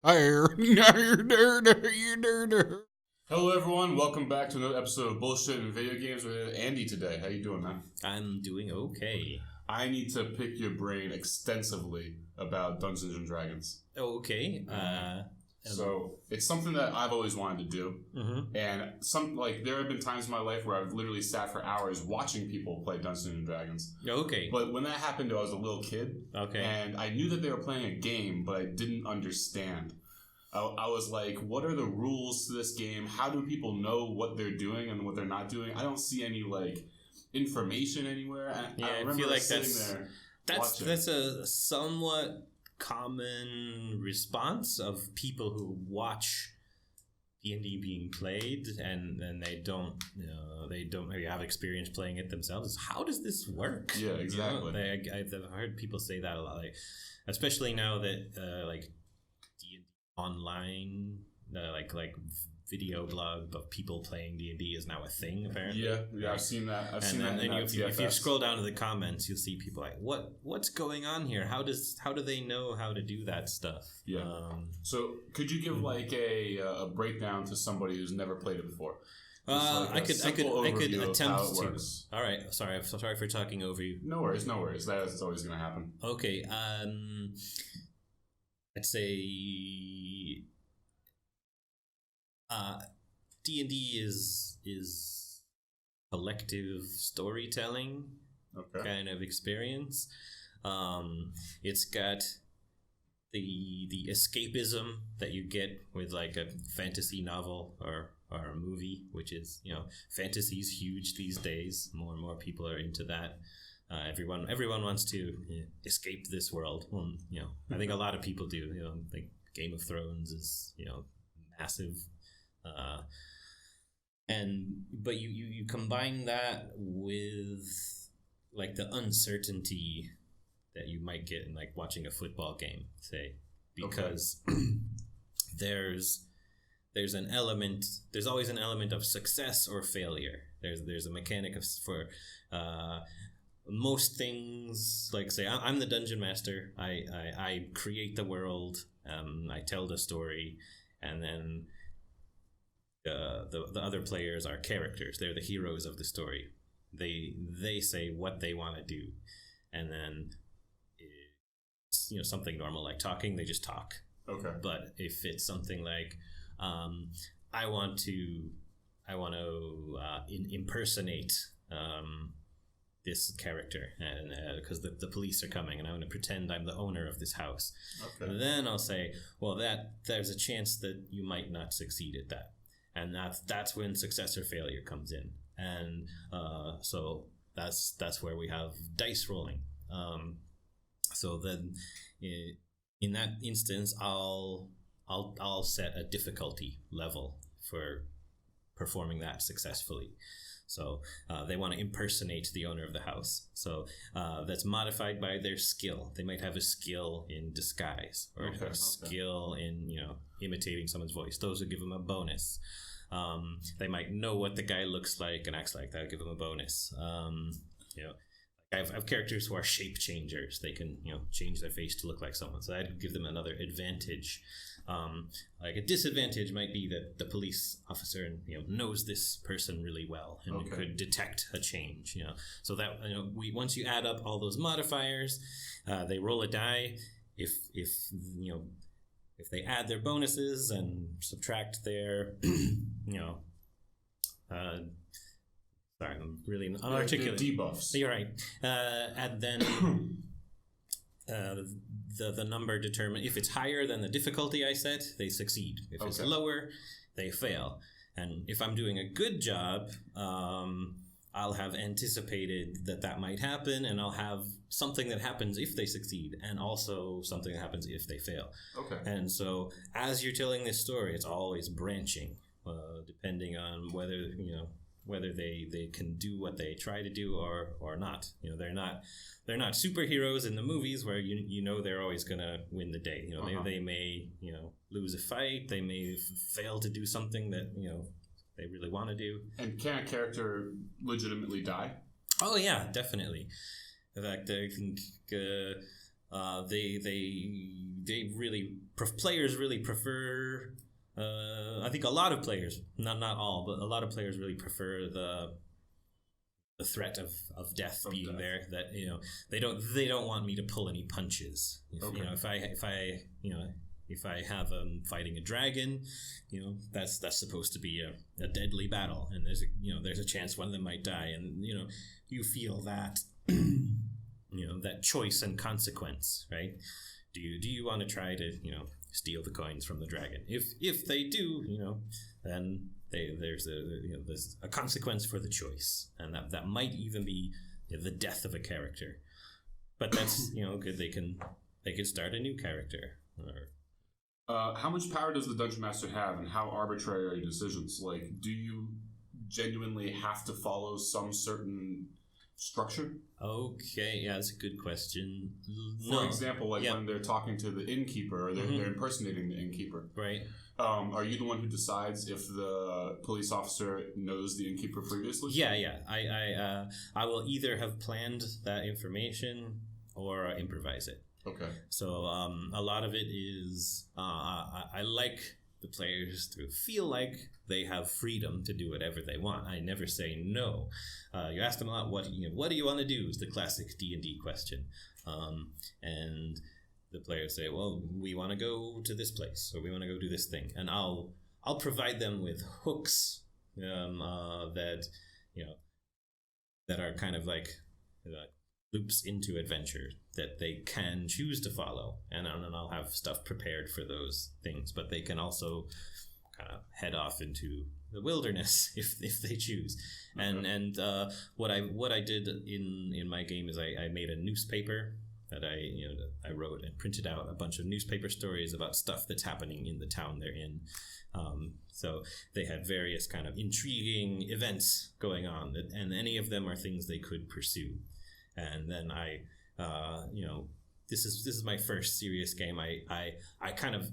Hello, everyone. Welcome back to another episode of Bullshit and Video Games with Andy today. How you doing, man? I'm doing okay. I need to pick your brain extensively about Dungeons and Dragons. Okay. So it's something that I've always wanted to do, and there have been times in my life where I've literally sat for hours watching people play Dungeons and Dragons. Okay. But when that happened, I was a little kid. Okay. And I knew that they were playing a game, but I didn't understand. I was like, what are the rules to this game? How do people know what they're doing and what they're not doing? I don't see any information anywhere. I feel like that's a somewhat common response of people who watch D&D being played and they don't maybe have experience playing it themselves. How does this work? Yeah, exactly. I've heard people say that a lot, especially now that D&D online, video blog of people playing D&D is now a thing, apparently. Yeah, I've seen that. If you scroll down to the comments, you'll see people like, what's going on here? How do they know how to do that stuff? Yeah. So could you give a breakdown to somebody who's never played it before? I could attempt to. All right. Sorry for talking over you. No worries. That's always going to happen. Okay. I'd say D&D is collective storytelling kind of experience. It's got the escapism that you get with like a fantasy novel or a movie, which is, fantasy's huge these days. More and more people are into that. Everyone wants to escape this world. Well, I think a lot of people do. Like Game of Thrones is, massive. But you combine that with like the uncertainty that you might get in like watching a football game, say, because there's always an element of success or failure. There's a mechanic for most things, like say I'm the dungeon master. I create the world. I tell the story, and then the other players are characters. They're the heroes of the story. They say what they want to do, and then it's, something normal like talking, they just talk. Okay. But if it's something like I want to impersonate this character, and because the police are coming, and I want to pretend I'm the owner of this house. Okay. Then I'll say, well, there's a chance that you might not succeed at that. And that's when success or failure comes in, and so that's where we have dice rolling. So then, in that instance, I'll set a difficulty level for performing that successfully. So they want to impersonate the owner of the house. So that's modified by their skill. They might have a skill in disguise or a skill in imitating someone's voice. Those would give them a bonus. They might know what the guy looks like and acts like. That would give them a bonus. I have characters who are shape changers. They can change their face to look like someone. So that'd give them another advantage. Like a disadvantage might be that the police officer knows this person really well and could detect a change. So that once you add up all those modifiers, they roll a die. If they add their bonuses and subtract their sorry, I'm really unarticulate. Debuffs. You're right. And then the number determine if it's higher than the difficulty I set, they succeed. If it's lower, they fail. And if I'm doing a good job, I'll have anticipated that might happen, and I'll have something that happens if they succeed, and also something that happens if they fail. Okay. And so, as you're telling this story, it's always branching, depending on whether they can do what they try to do or not. They're not superheroes in the movies where they're always gonna win the day. They may lose a fight. They may fail to do something that they really want to do. And can a character legitimately die? Oh yeah, definitely. In fact, they really players really prefer. I think a lot of players, not all, but a lot of players really prefer the threat of death being there. That they don't want me to pull any punches. If I have fighting a dragon, that's supposed to be a deadly battle, and there's a chance one of them might die, and you feel that that choice and consequence, right? Do you want to try to steal the coins from the dragon? If they do, then there's a consequence for the choice, and that might even be the death of a character. But that's good. They can start a new character. How much power does the Dungeon Master have, and how arbitrary are your decisions? Like, do you genuinely have to follow some certain structure? Okay, yeah, that's a good question. For example, when they're talking to the innkeeper, or they're impersonating the innkeeper. Right. Are you the one who decides if the police officer knows the innkeeper previously? Yeah. I will either have planned that information or improvise it. Okay. So a lot of it is I like the players to feel like they have freedom to do whatever they want. I never say no. You ask them a lot, what do you want to do? Is the classic D&D question, and the players say, well, we want to go to this place, or we want to go do this thing, and I'll provide them with hooks that that are kind of like loops into adventure that they can choose to follow, and I'll have stuff prepared for those things, but they can also kind of head off into the wilderness if they choose. Okay. And what I did in my game is I made a newspaper that I wrote and printed out a bunch of newspaper stories about stuff that's happening in the town they're in. So they had various kind of intriguing events going on, and any of them are things they could pursue. And then this is my first serious game. I kind of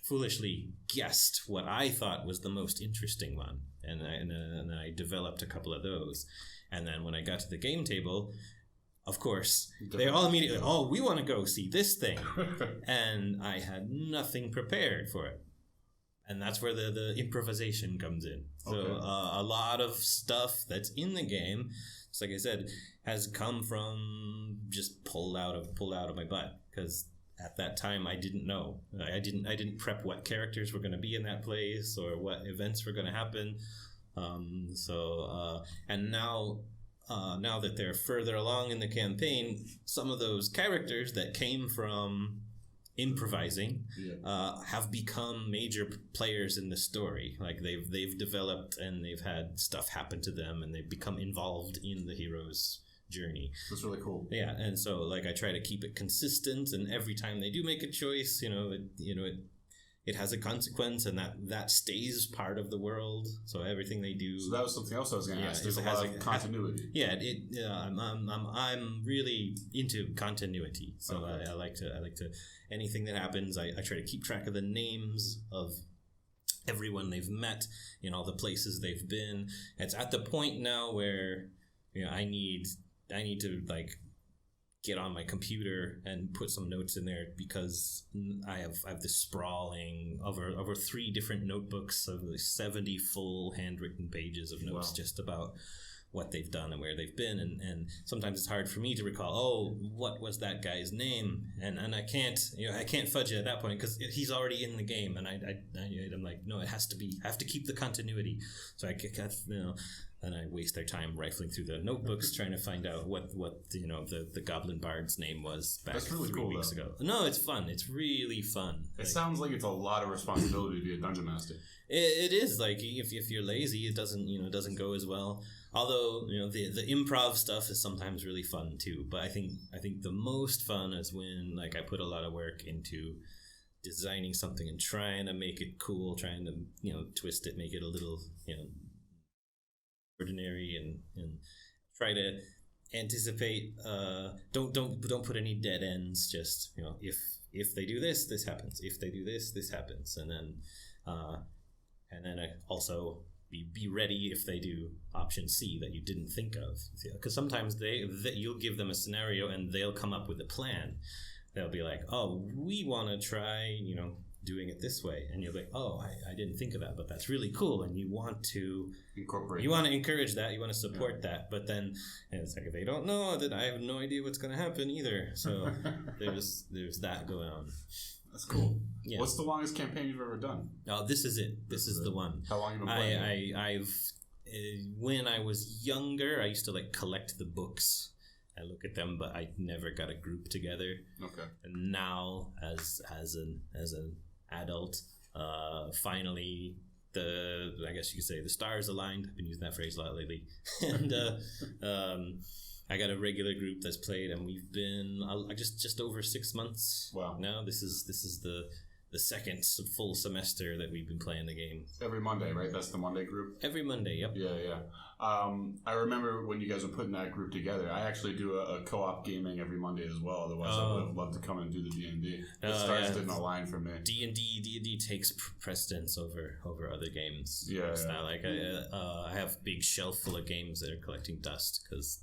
foolishly guessed what I thought was the most interesting one, and I developed a couple of those. And then when I got to the game table, of course, they all immediately, oh, we want to go see this thing. And I had nothing prepared for it. And that's where the improvisation comes in. So a lot of stuff that's in the game, just like I said, has come from just pulled out of my butt, because at that time I didn't know. I didn't prep what characters were going to be in that place or what events were going to happen. And now that they're further along in the campaign, some of those characters that came from improvising have become major players in the story. Like they've developed, and they've had stuff happen to them, and they've become involved in the hero's journey. That's really cool. Yeah, and so like I try to keep it consistent, and every time they do make a choice, it has a consequence, and that stays part of the world. So everything they do. So that was something else I was going to ask. There's a lot of continuity. I'm really into continuity. So I like to anything that happens. I try to keep track of the names of everyone they've met, all the places they've been. It's at the point now where I need to like get on my computer and put some notes in there, because I have this sprawling over 3 different notebooks of 70 full handwritten pages of notes. Wow. Just about what they've done and where they've been, and sometimes it's hard for me to recall, what was that guy's name, and I can't fudge it at that point, because he's already in the game, and I'm like, no, I have to keep the continuity. So and I waste their time rifling through the notebooks trying to find out what the Goblin Bard's name was back really 3 weeks ago. No, it's fun. It's really fun. It sounds like it's a lot of responsibility to be a dungeon master. It is. Like if you're lazy, it doesn't go as well. Although the improv stuff is sometimes really fun too. But I think the most fun is when like I put a lot of work into designing something and trying to make it cool, trying to twist it, make it a little ordinary, and try to anticipate. Don't put any dead ends. Just if they do this, this happens. If they do this, this happens. And then I also be ready if they do option C that you didn't think of, because sometimes you'll give them a scenario and they'll come up with a plan. They'll be like, oh, we want to try, doing it this way, and you're like, oh, I didn't think of that, but that's really cool, and you want to encourage that, you want to support that, but then it's like, if they don't know, then I have no idea what's going to happen either. So there's that going on. That's cool. Yeah. What's the longest campaign you've ever done? Oh, this is it. This is the one. How long have you been playing? I've when I was younger, I used to collect the books. I look at them, but I never got a group together. Okay. And now, as an adult, finally, I guess you could say the stars aligned. I've been using that phrase a lot lately, and I got a regular group that's played, and we've been just over 6 months. Wow! Now this is the second full semester that we've been playing the game. Every Monday, right? That's the Monday group? Every Monday, yep. Yeah. I remember when you guys were putting that group together. I actually do a co-op gaming every Monday as well. Otherwise, I would have loved to come and do the D&D. The stars didn't align for me. D&D takes precedence over other games. Yeah. It's not like I have a big shelf full of games that are collecting dust because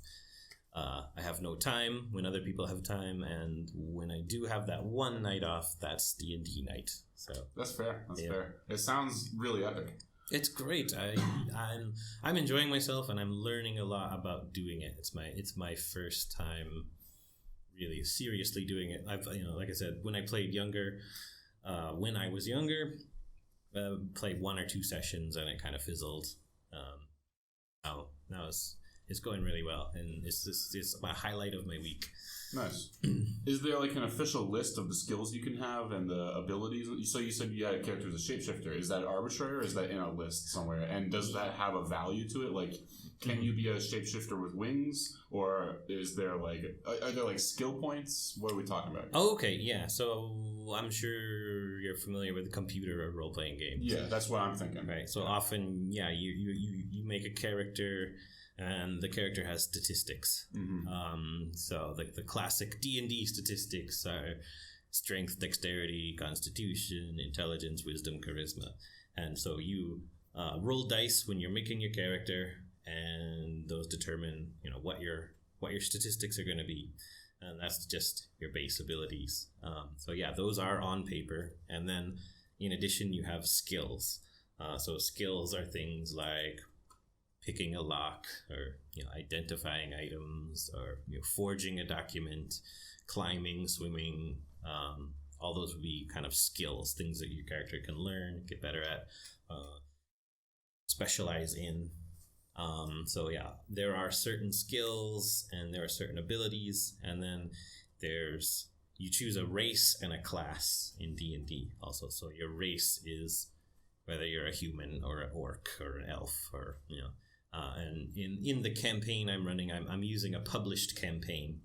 I have no time when other people have time, and when I do have that one night off, that's D&D night. So that's fair. That's fair. It sounds really epic. It's great. I'm enjoying myself, and I'm learning a lot about doing it. It's my first time really seriously doing it. I've like I said, when I played younger, when I was younger, played 1 or 2 sessions, and it kind of fizzled. Now it's going really well, and it's my highlight of my week. Nice. Is there an official list of the skills you can have and the abilities? So you said you had a character as a shapeshifter. Is that arbitrary, or is that in a list somewhere? And does that have a value to it? Can you be a shapeshifter with wings, or is there are there skill points? What are we talking about? Oh, okay, yeah. So I'm sure you're familiar with computer or role-playing games. Yeah, that's what I'm thinking. Right. So often, you make a character, and the character has statistics. Mm-hmm. So the classic D&D statistics are strength, dexterity, constitution, intelligence, wisdom, charisma. And so you roll dice when you're making your character, and those determine what your statistics are going to be. And that's just your base abilities. So those are on paper. And then in addition, you have skills. So skills are things like picking a lock, or identifying items, or forging a document, climbing, swimming. All those would be kind of skills, things that your character can learn, get better at, specialize in. There are certain skills and there are certain abilities, and then you choose a race and a class in D&D also. So your race is whether you're a human or an orc or an elf, or and in the campaign I'm running, I'm using a published campaign.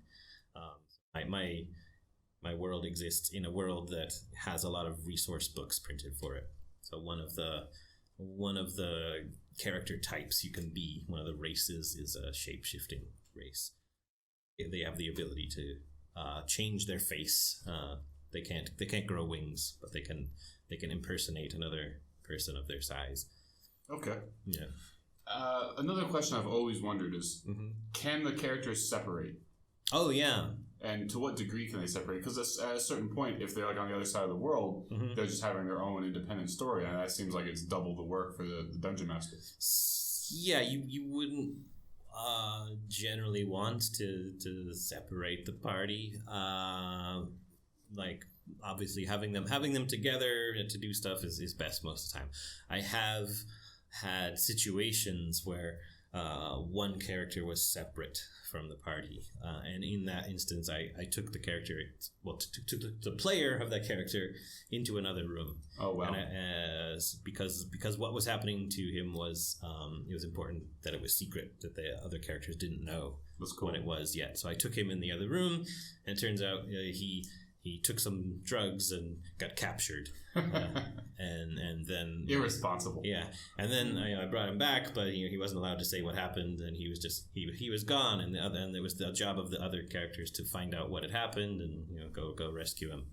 My world exists in a world that has a lot of resource books printed for it. So one of the character types you can be, one of the races, is a shape-shifting race. They have the ability to change their face. They can't grow wings, but they can impersonate another person of their size. Okay. Yeah. Another question I've always wondered is, can the characters separate? Oh, yeah. And to what degree can they separate? Because at a certain point, if they're on the other side of the world, they're just having their own independent story, and that seems like it's double the work for the dungeon master. Yeah, you wouldn't generally want to separate the party. Obviously, having them together to do stuff is best most of the time. I have had situations where one character was separate from the party, and in that instance I took the character, took the player of that character into another room. Oh wow. And because what was happening to him was it was important that it was secret, that the other characters didn't know what it was yet. So I took him in the other room, and it turns out he took some drugs and got captured, and then irresponsible. Yeah, and then I brought him back, but he wasn't allowed to say what happened, and he was just he was gone, and it was the job of the other characters to find out what had happened and go rescue him.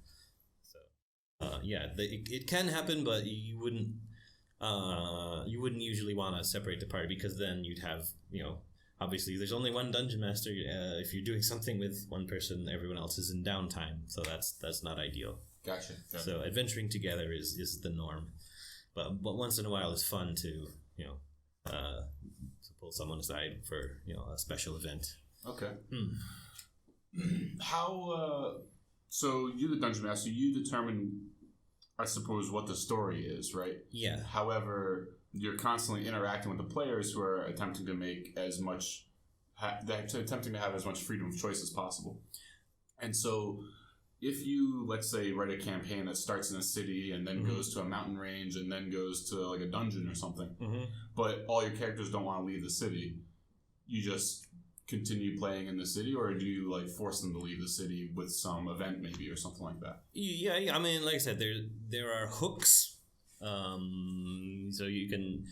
So it can happen, but you wouldn't you wouldn't usually want to separate the party, because then you'd have, obviously there's only one dungeon master. If you're doing something with one person, everyone else is in downtime, so that's not ideal. Gotcha. So adventuring together is the norm, but once in a while it's fun to to pull someone aside for a special event. Okay. How so you, the dungeon master, you determine, I suppose, what the story is, right? Yeah. However, you're constantly interacting with the players who are attempting to make as much, attempting to have as much freedom of choice as possible. And so, if you, let's say, write a campaign that starts in a city and then goes to a mountain range and then goes to like a dungeon or something, but all your characters don't want to leave the city, you just continue playing in the city, or do you like force them to leave the city with some event maybe or something like that? Yeah. I mean, like I said, there are hooks, so you can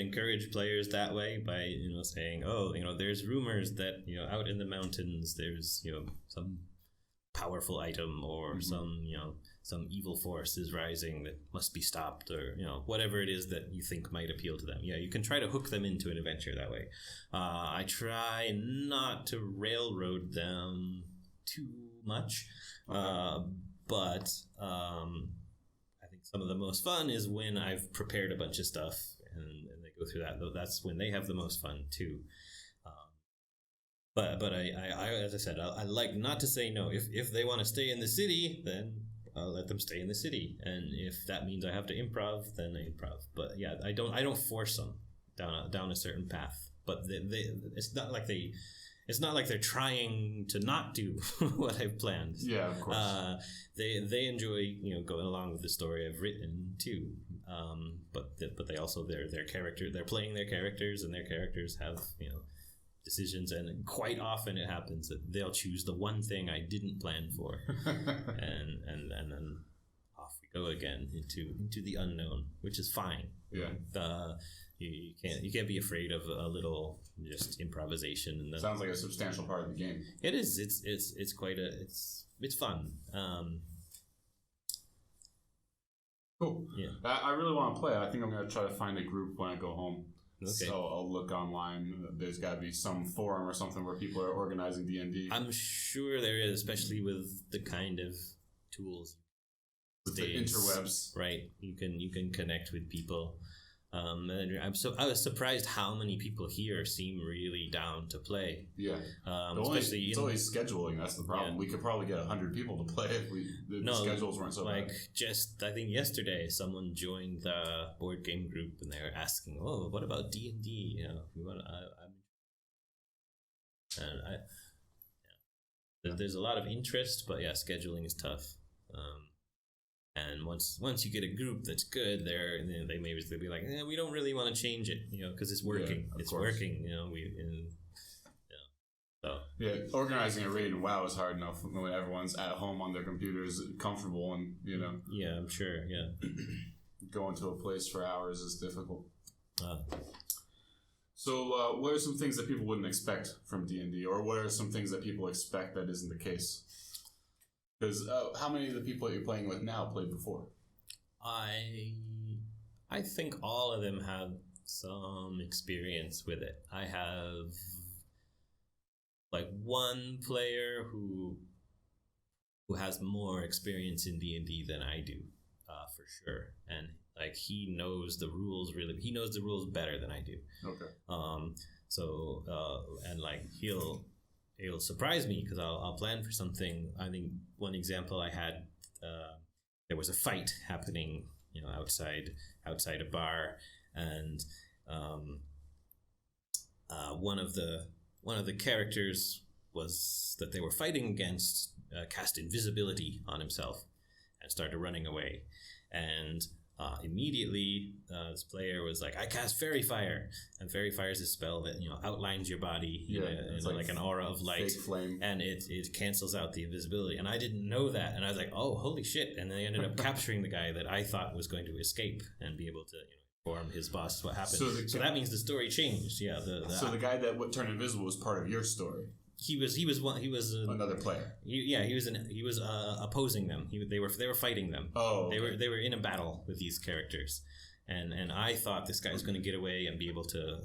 encourage players that way by saying, oh, there's rumors that out in the mountains there's some powerful item or some evil force is rising that must be stopped, or whatever it is that you think might appeal to them. Yeah, you can try to hook them into an adventure that way. I try not to railroad them too much, but I think some of the most fun is when I've prepared a bunch of stuff and they go through that. Though that's when they have the most fun too. But I as I said, I like not to say no. If they want to stay in the city, then I'll let them stay in the city, and if that means I have to improv, then I improv. But yeah, I don't force them down a certain path. But it's not like they're trying to not do what I've planned. Yeah, of course. They enjoy going along with the story I've written too. But they also their character, they're playing their characters, and their characters have decisions, and quite often it happens that they'll choose the one thing I didn't plan for, and then off we go again into the unknown, which is fine. Yeah. You can't be afraid of a little just improvisation. And sounds like a substantial part of the game. It is. It's quite it's fun. Cool. Yeah. I really want to play. I think I'm going to try to find a group when I go home. Okay. So I'll look online. There's got to be some forum or something where people are organizing D&D. I'm sure there is, especially with the kind of tools. With the interwebs, right? You can connect with people. And I was surprised how many people here seem really down to play. Yeah. Especially it's always scheduling. That's the problem. Yeah. We could probably get 100 people to play if the schedules weren't so bad. Just I think yesterday someone joined the board game group and they were asking, "Oh, what about D&D?" There's a lot of interest, but yeah, scheduling is tough. And once you get a group that's good, they may be like, we don't really want to change it, because it's working. Yeah, it's working, So organizing a raid in WoW is hard enough when everyone's at home on their computers, comfortable, and Yeah, I'm sure. Yeah. Going to a place for hours is difficult. So, what are some things that people wouldn't expect from D&D, or what are some things that people expect that isn't the case? Because how many of the people that you're playing with now played before? I think all of them have some experience with it. I have one player who has more experience in D&D than I do, for sure, and he knows the rules he knows the rules better than I do. Okay. So and he'll surprise me because I'll plan for something. I think one example I had, there was a fight happening, outside a bar, and one of the characters was that they were fighting against cast invisibility on himself and started running away, and immediately this player was like, I cast Fairy Fire, and Fairy Fire is a spell that outlines your body in like an aura of light, and it cancels out the invisibility, and I didn't know that, and I was like, oh, holy shit, and they ended up capturing the guy that I thought was going to escape and be able to inform his boss what happened. So that means the story changed. Yeah. So the guy that turned invisible was part of your story. He was another player. He was opposing them. They were fighting them. Oh, okay. They were in a battle with these characters, And I thought this guy was going to get away and be able to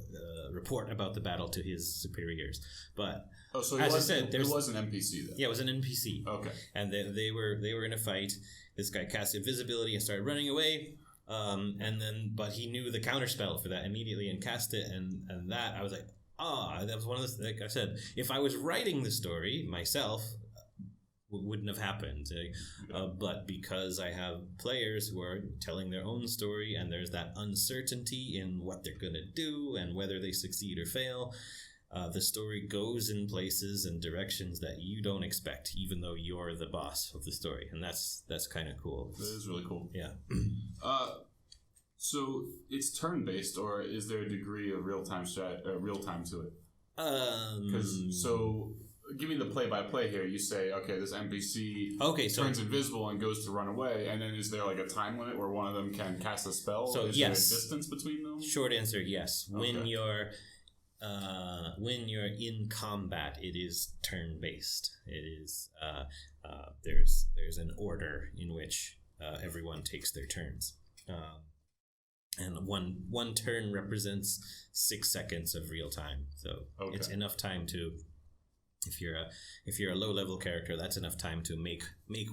report about the battle to his superiors. But so as I said, it was an NPC then. Yeah, it was an NPC. Okay. And they were in a fight. This guy cast invisibility and started running away. But he knew the counterspell for that immediately and cast it. And that, I was like, that was one of the, like I said, if I was writing the story myself, wouldn't have happened. But because I have players who are telling their own story and there's that uncertainty in what they're going to do and whether they succeed or fail, the story goes in places and directions that you don't expect, even though you're the boss of the story. And that's kind of cool. That is really cool. Yeah. So it's turn-based, or is there a degree of real-time to it? So give me the play-by-play here. You say, okay, this NPC turns invisible and goes to run away, and then is there like a time limit where one of them can cast a spell? So is there a distance between them? Short answer, yes. Okay. When you're in combat, it is turn-based. It is there's an order in which everyone takes their turns. And one turn represents 6 seconds of real time, so it's enough time to, if you're a low level character, that's enough time to make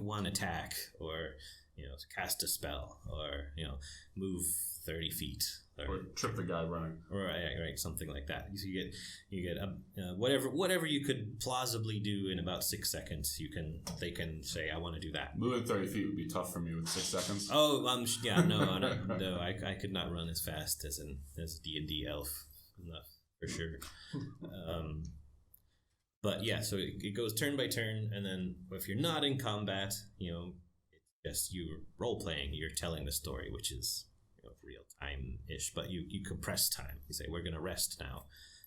one attack, or cast a spell, or move 30 feet, or trip the guy running, or right, something like that. So you get whatever you could plausibly do in about 6 seconds. They can say, I want to do that. Moving 30 feet would be tough for me with 6 seconds. No, I could not run as fast as a D&D elf, enough for sure. But yeah, so it goes turn by turn, and then if you're not in combat, it's just you role playing. You're telling the story, which is real time ish, but you compress time. You say, we're gonna rest now,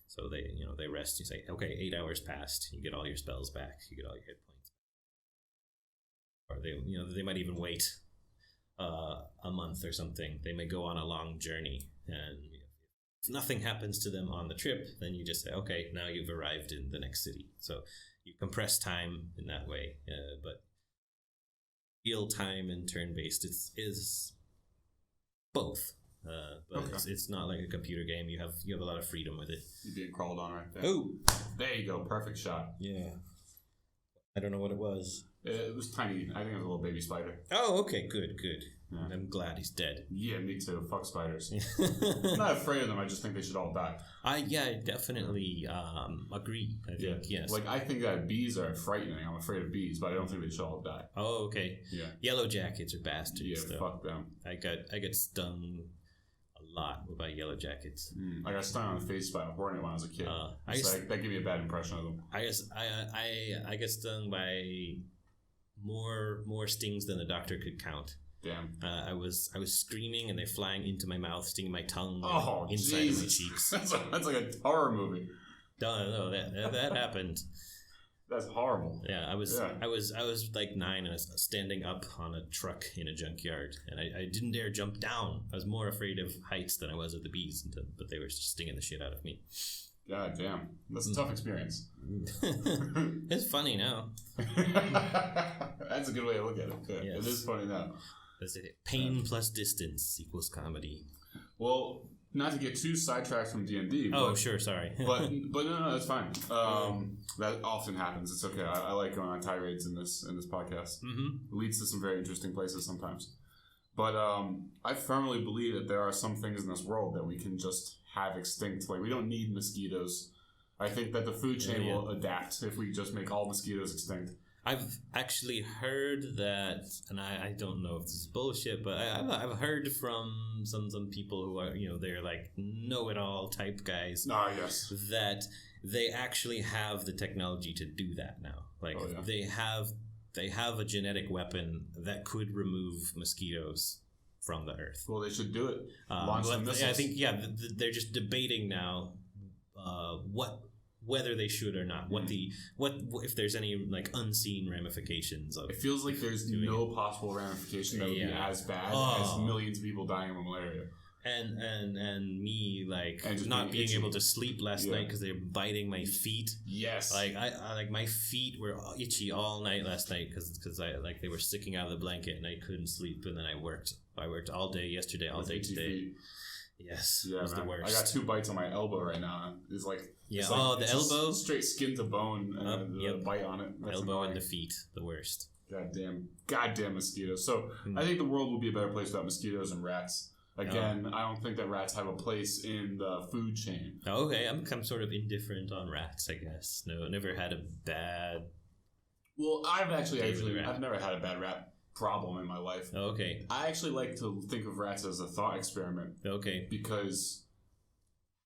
so they rest. You say, okay, 8 hours passed. You get all your spells back. You get all your hit points. Or they might even wait a month or something. They may go on a long journey, and if nothing happens to them on the trip, then you just say, okay, now you've arrived in the next city. So you compress time in that way. But real time and turn based is both. But it's not like a computer game. You have a lot of freedom with it. You're being crawled on right there. Oh, there you go, perfect shot. Yeah. I don't know what it was. It was tiny. I think it was a little baby spider. Oh, okay, good. Yeah. I'm glad he's dead. Yeah, me too. Fuck spiders. I'm not afraid of them. I just think they should all die. I definitely agree. I think yes. Like, I think that bees are frightening. I'm afraid of bees, but I don't think they should all die. Oh, okay. Yeah. Yellow jackets are bastards. Yeah, fuck them. I got stung a lot by yellow jackets. I got stung on the face by a hornet when I was a kid. That gave me a bad impression of them. I guess I get stung by more stings than the doctor could count. Damn. I was screaming and they're flying into my mouth, stinging my tongue of inside my cheeks. That's like a horror movie. No, that happened. That's horrible. Yeah, I was like 9 and I was standing up on a truck in a junkyard, and I didn't dare jump down. I was more afraid of heights than I was of the bees, but they were stinging the shit out of me. God damn. That's a tough experience. It's funny now. That's a good way to look at it. Yeah, yes. It is funny now. That's it. Pain plus distance equals comedy. Well, not to get too sidetracked from D&D. Oh, sure, sorry. but no, that's fine. That often happens. It's okay. I like going on tirades in this podcast. Mm-hmm. It leads to some very interesting places sometimes. But I firmly believe that there are some things in this world that we can just have extinct. Like, we don't need mosquitoes. I think that the food chain will adapt if we just make all mosquitoes extinct. I've actually heard that, and I don't know if this is bullshit, but I've heard from some people who are, they're like know-it-all type guys. Ah, yes. That they actually have the technology to do that now. Like, they have a genetic weapon that could remove mosquitoes from the earth. Well, they should do it. Launch some missiles. I think, they're just debating now whether they should or not. What if there's any like unseen ramifications of it? It feels like there's no possible ramification that would be as bad as millions of people dying of malaria. And me not being able to sleep last night because they're biting my feet. Yes. Like I my feet were itchy all night last night because they were sticking out of the blanket and I couldn't sleep, and then I worked I worked all day yesterday, all day today. Feet. Yes, yeah, it was man. the worst. I got 2 bites on my elbow right now. It's like the elbow, straight skin to bone, and a bite on it. That's elbow annoying. and the feet, the worst. Goddamn mosquitoes. So I think the world will be a better place without mosquitoes and rats. Again, I don't think that rats have a place in the food chain. Okay, I'm sort of indifferent on rats, I guess. No, never had a bad. Well, I've never had a bad rat problem in my life. Okay. I actually like to think of rats as a thought experiment. Okay. Because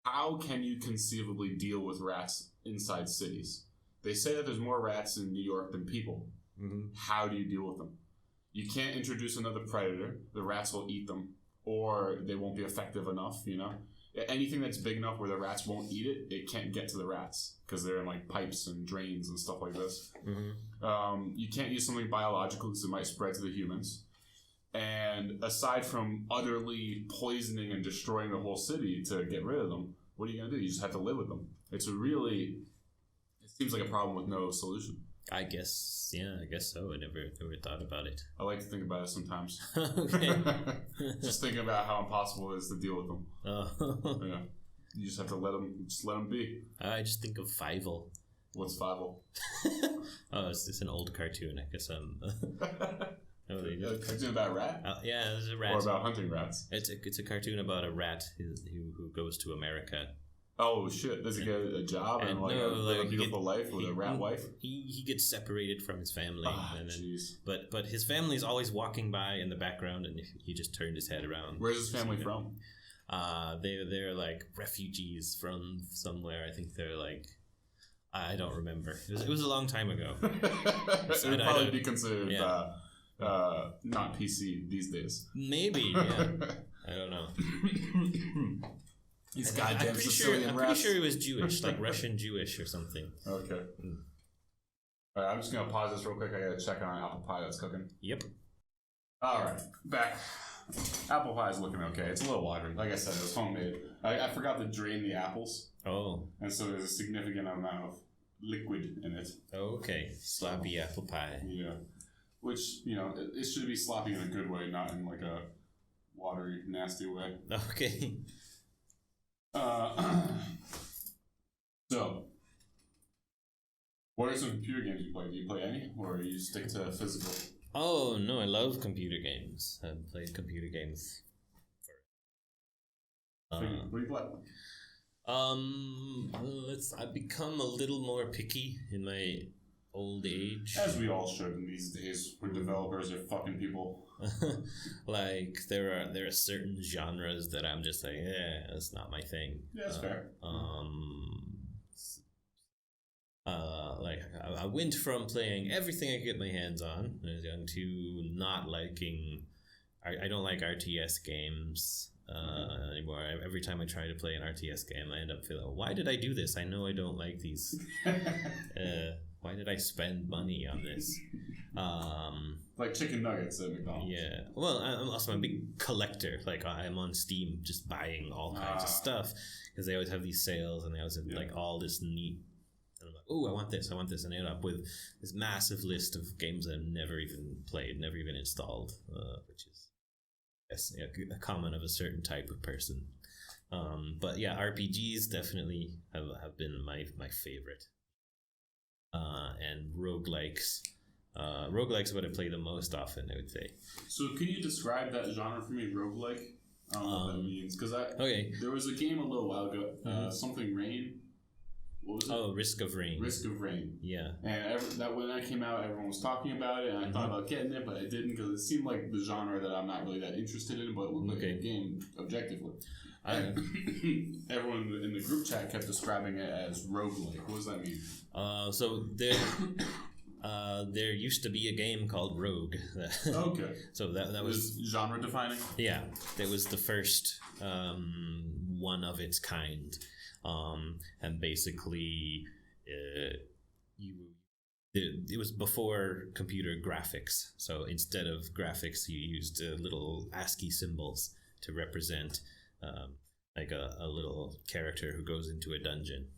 how can you conceivably deal with rats inside cities? They say that there's more rats in New York than people. Mm-hmm. How do you deal with them? You can't introduce another predator. The rats will eat them, or they won't be effective enough, you know? Anything that's big enough where the rats won't eat it, it can't get to the rats because they're in like pipes and drains and stuff like this. Mm-hmm. You can't use something biological because it might spread to the humans. And aside from utterly poisoning and destroying the whole city to get rid of them, what are you going to do? You just have to live with them. It seems like a problem with no solution. I guess so. I never thought about it. I like to think about it sometimes. Okay. Just thinking about how impossible it is to deal with them. Oh. Yeah. You just have to let them be. I just think of Fievel. What's Fievel? Oh, it's an old cartoon. I guess A cartoon about a rat? Yeah, there's a rat. Or about hunting rats? It's a cartoon about a rat who goes to America. Oh shit! Does he get a job and a beautiful life with a rat wife? He gets separated from his family, and then, but his family is always walking by in the background, and he just turned his head around. Where's his family from? They're like refugees from somewhere. I think they're like, I don't remember. It was a long time ago. It would probably be considered not PC these days. Maybe, yeah. I don't know. These goddamn Sicilian rats. I'm pretty sure he was Jewish, like Russian Jewish or something. Okay. All right, I'm just gonna pause this real quick. I gotta check on apple pie that's cooking. Yep. All right, back. Apple pie is looking okay. It's a little watery. Like I said, it was homemade. I forgot to drain the apples. Oh. And so there's a significant amount of liquid in it. Okay. Sloppy apple pie. Yeah. Which, it should be sloppy in a good way, not in like a watery, nasty way. Okay. So, what are some computer games you play? Do you play any, or you stick to physical? Oh no, I love computer games. I've played computer games. What do you play? I've become a little more picky in my old age. As we all should in these days, where developers are fucking people. Like there are certain genres that I'm just like, that's not my thing. Yeah, that's fair. Like I went from playing everything I could get my hands on when I was young to not liking. I don't like RTS games anymore. Every time I try to play an RTS game, I end up feeling, why did I do this? I know I don't like these. Why did I spend money on this? Like chicken nuggets at McDonald's. Yeah. Well, I'm also a big collector. Like I'm on Steam just buying all kinds of stuff because they always have these sales and they always have like all this neat. And I'm like, oh, I want this. And I end up with this massive list of games that I've never even played, never even installed, which is a comment of a certain type of person. But yeah, RPGs definitely have been my favorite. And roguelikes. Roguelikes is what I play the most often, I would say. So can you describe that genre for me, roguelike? I don't know what that means. Because there was a game a little while ago, something Rain. What was it? Oh, Risk of Rain. Risk of Rain. Yeah. And when that came out, everyone was talking about it, and I thought about getting it, but I didn't because it seemed like the genre that I'm not really that interested in, but it looked like a game objectively. Everyone in the group chat kept describing it as roguelike. What does that mean? So there used to be a game called Rogue. Okay. So that was genre defining? Yeah. That was the first one of its kind. And basically it was before computer graphics. So instead of graphics, you used little ASCII symbols to represent like a little character who goes into a dungeon.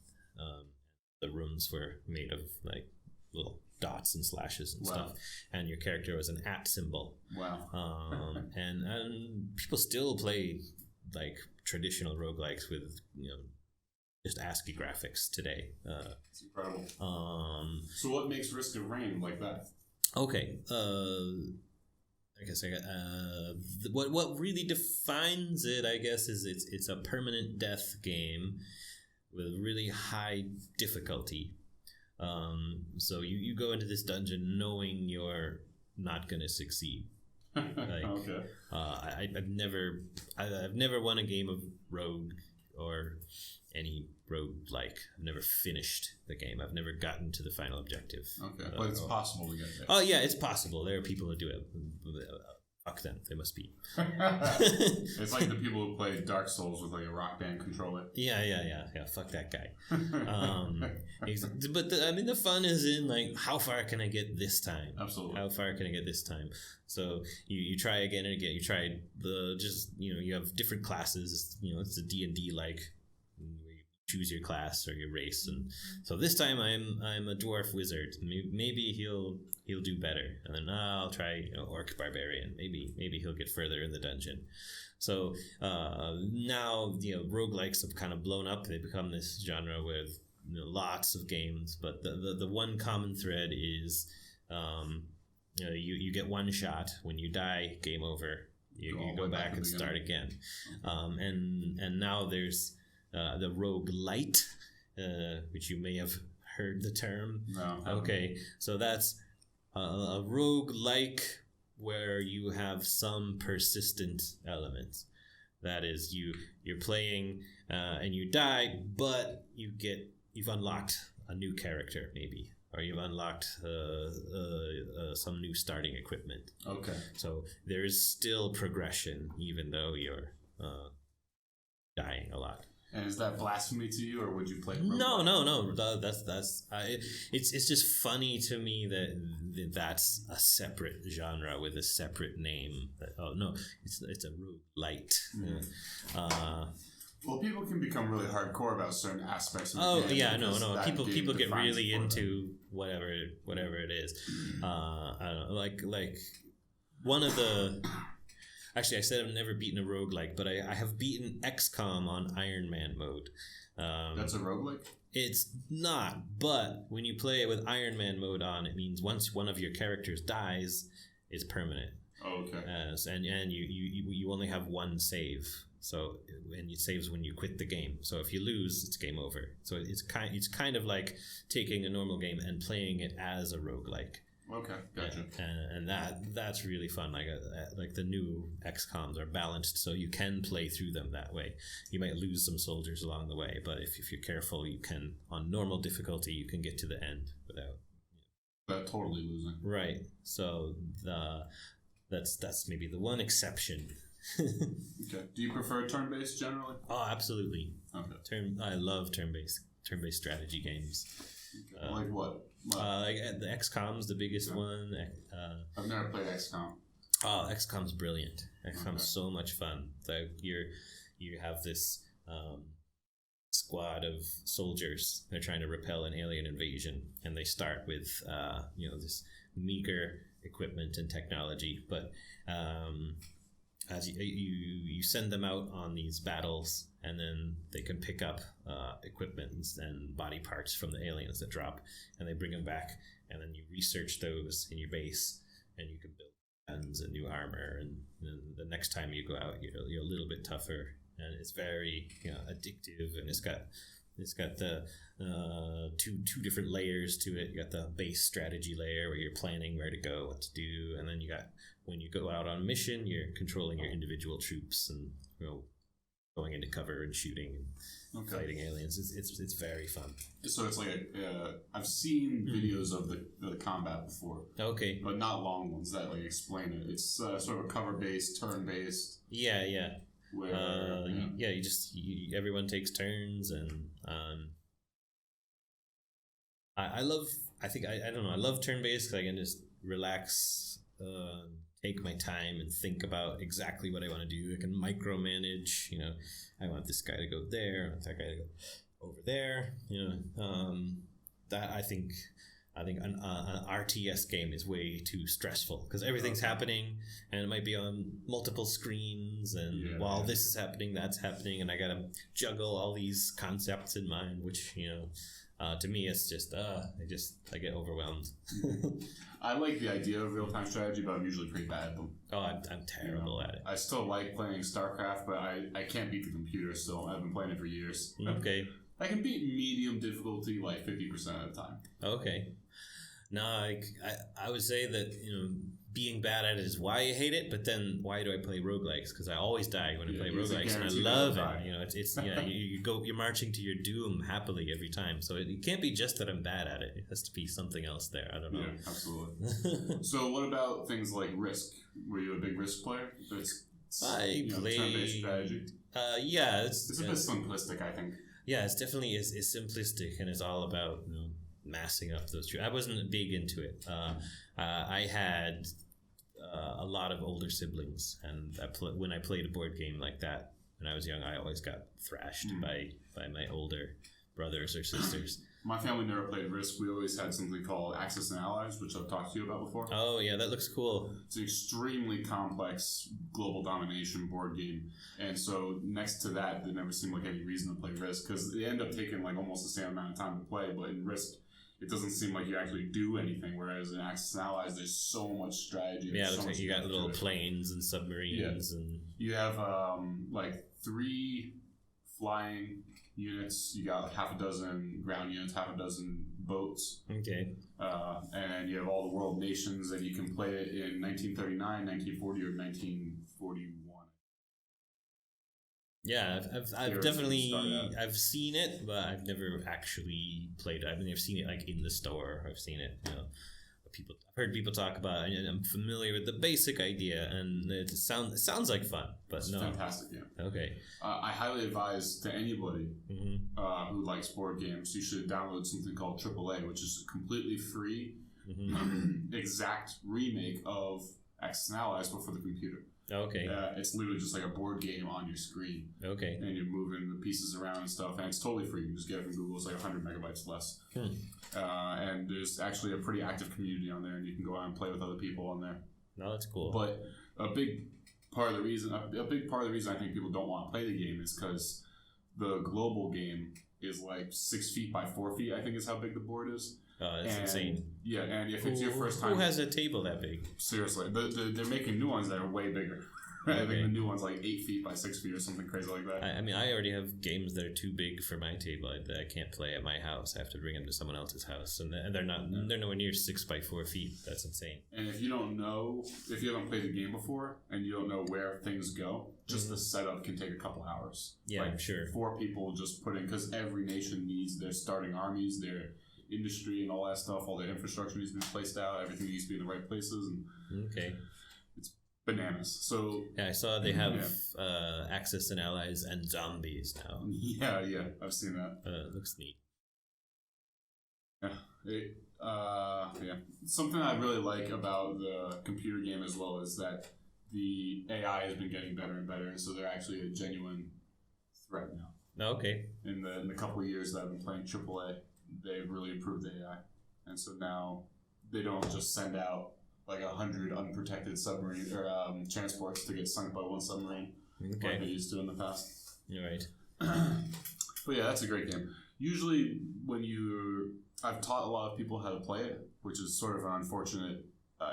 The rooms were made of like little dots and slashes and Wow. stuff, and your character was an @ symbol. Wow. And people still play like traditional roguelikes with just ASCII graphics today. It's incredible. So what makes Risk of Rain like that? Okay. I guess what really defines it, I guess, is it's a permanent death game with really high difficulty. So you go into this dungeon knowing you're not gonna succeed. Like, okay. I've never won a game of Rogue or any rogue-like. I've never finished the game. I've never gotten to the final objective. Okay, but it's possible to get there. Oh yeah, it's possible. There are people who do it. Fuck them. They must be. It's like the people who play Dark Souls with like a Rock Band controller. Yeah. Fuck that guy. But the fun is in like, how far can I get this time? Absolutely. How far can I get this time? So you try again and again. You try you have different classes. It's a D&D like. Choose your class or your race, and so this time I'm a dwarf wizard. Maybe he'll do better, and then I'll try orc barbarian. Maybe he'll get further in the dungeon. So now roguelikes have kind of blown up. They become this genre with lots of games, but the one common thread is you get one shot. When you die, game over. You go back and start again. And now there's the roguelite, which you may have heard the term. No. Okay, so that's a roguelike where you have some persistent elements. That is, you're playing and you die, but you've unlocked a new character maybe, or you've unlocked some new starting equipment. Okay. So there is still progression even though you're dying a lot. And is that blasphemy to you, or would you play? No. That's it's just funny to me that that's a separate genre with a separate name. Oh no, it's a roguelite. Well, people can become really hardcore about certain aspects of the game. Oh yeah, no. People get really into whatever it is. I don't know, like one of the. Actually, I said I've never beaten a roguelike, but I have beaten XCOM on Iron Man mode. That's a roguelike? It's not, but when you play it with Iron Man mode on, it means once one of your characters dies, it's permanent. Oh, okay. And you only have one save. So, and it saves when you quit the game. So if you lose, it's game over. So it's kind of like taking a normal game and playing it as a roguelike. Okay, gotcha. And that's really fun. Like the new XCOMs are balanced, so you can play through them that way. You might lose some soldiers along the way, but if you're careful, you can, on normal difficulty, you can get to the end without totally losing. Right. So that's maybe the one exception. Okay. Do you prefer turn-based generally? Oh, absolutely. Okay. I love turn-based strategy games. Okay. Like what? Like the XCOM's the biggest one. I've never played XCOM. Oh, XCOM's brilliant. XCOM's so much fun. So you have this squad of soldiers. They're trying to repel an alien invasion, and they start with this meager equipment and technology. But as you send them out on these battles, and then they can pick up equipment and body parts from the aliens that drop, and they bring them back, and then you research those in your base, and you can build guns and new armor, and the next time you go out, you're a little bit tougher, and it's very addictive, and it's got the two different layers to it. You got the base strategy layer where you're planning where to go, what to do, and then you got when you go out on a mission, you're controlling your individual troops and going into cover and shooting and fighting aliens. It's very fun. So it's like I've seen videos of the combat before. Okay, but not long ones that explain it. It's sort of a cover based, turn based. Yeah. Where everyone takes turns, and I love turn based because I can just relax, take my time and think about exactly what I want to do. I can micromanage, I want this guy to go there, I want that guy to go over there, that I think I think an RTS game is way too stressful because everything's happening and it might be on multiple screens, and while this is happening, that's happening, and I gotta juggle all these concepts in mind, which to me it's just I get overwhelmed. I like the idea of real-time strategy, but I'm usually pretty bad at them. Oh, I'm terrible at it. I still like playing StarCraft, but I can't beat the computer still. I've been playing it for years. Okay. I can beat medium difficulty like 50% of the time. Okay. No, I would say that being bad at it is why I hate it, but then why do I play roguelikes? Because I always die when I play roguelikes, and I love it. It's you're marching to your doom happily every time. So it can't be just that I'm bad at it. It has to be something else there. I don't know. Yeah, absolutely. So what about things like Risk? Were you a big Risk player? I played turn-based strategy. Yeah, it's a bit simplistic, I think. Yeah, it's definitely is simplistic, and it's all about massing up those troops. I wasn't big into it. I had a lot of older siblings, and when I played a board game like that when I was young, I always got thrashed by my older brothers or sisters. My family never played Risk. We always had something called Axis and Allies, which I've talked to you about before. Oh, yeah, that looks cool. It's an extremely complex global domination board game. And so next to that, there never seemed like any reason to play Risk, because they end up taking like almost the same amount of time to play, but in Risk, it doesn't seem like you actually do anything, whereas in Axis and Allies, there's so much strategy. Yeah, it looks like you got little planes and submarines. And you have like 3 flying units, you got half a dozen ground units, half a dozen boats. Okay. And you have all the world nations, and you can play it in 1939, 1940, or 1941. Yeah, I've definitely I've seen it, but I've never actually played it. I've never seen it like in the store. I've seen it, I've heard people talk about it, and I'm familiar with the basic idea, and it sounds like fun, but it's fantastic, yeah. Okay. I highly advise to anybody who likes board games, you should download something called AAA, which is a completely free, exact remake of Axis and Allies, but for the computer. Okay. It's literally just like a board game on your screen. Okay. And you're moving the pieces around and stuff, and it's totally free. You just get it from Google. It's like 100 megabytes less. And there's actually a pretty active community on there, and you can go out and play with other people on there. No, that's cool. But a big part of the reason I think people don't want to play the game is because the global game is like 6 feet by 4 feet. I think is how big the board is. That's insane. Yeah, and if it's your first time... Who has a table that big? Seriously. They're making new ones that are way bigger. I think the new one's like 8 feet by 6 feet or something crazy like that. I mean, I already have games that are too big for my table that I can't play at my house. I have to bring them to someone else's house. And they're nowhere near 6 by 4 feet. That's insane. And if you haven't played the game before and you don't know where things go, just the setup can take a couple hours. Yeah, I'm sure. 4 people just put in, because every nation needs their starting armies, their industry and all that stuff, all the infrastructure needs to be placed out, everything needs to be in the right places, and it's bananas. So yeah, I saw they have Axis and Allies and zombies now. Yeah, I've seen that. It looks neat. Yeah, something I really like about the computer game as well is that the AI has been getting better and better, and so they're actually a genuine threat now. Okay. In the couple of years that I've been playing AAA, they've really improved the AI, and so now they don't just send out like 100 unprotected submarine or transports to get sunk by one submarine like they used to in the past. You're right. But yeah, that's a great game. Usually, I've taught a lot of people how to play it, which is sort of an unfortunate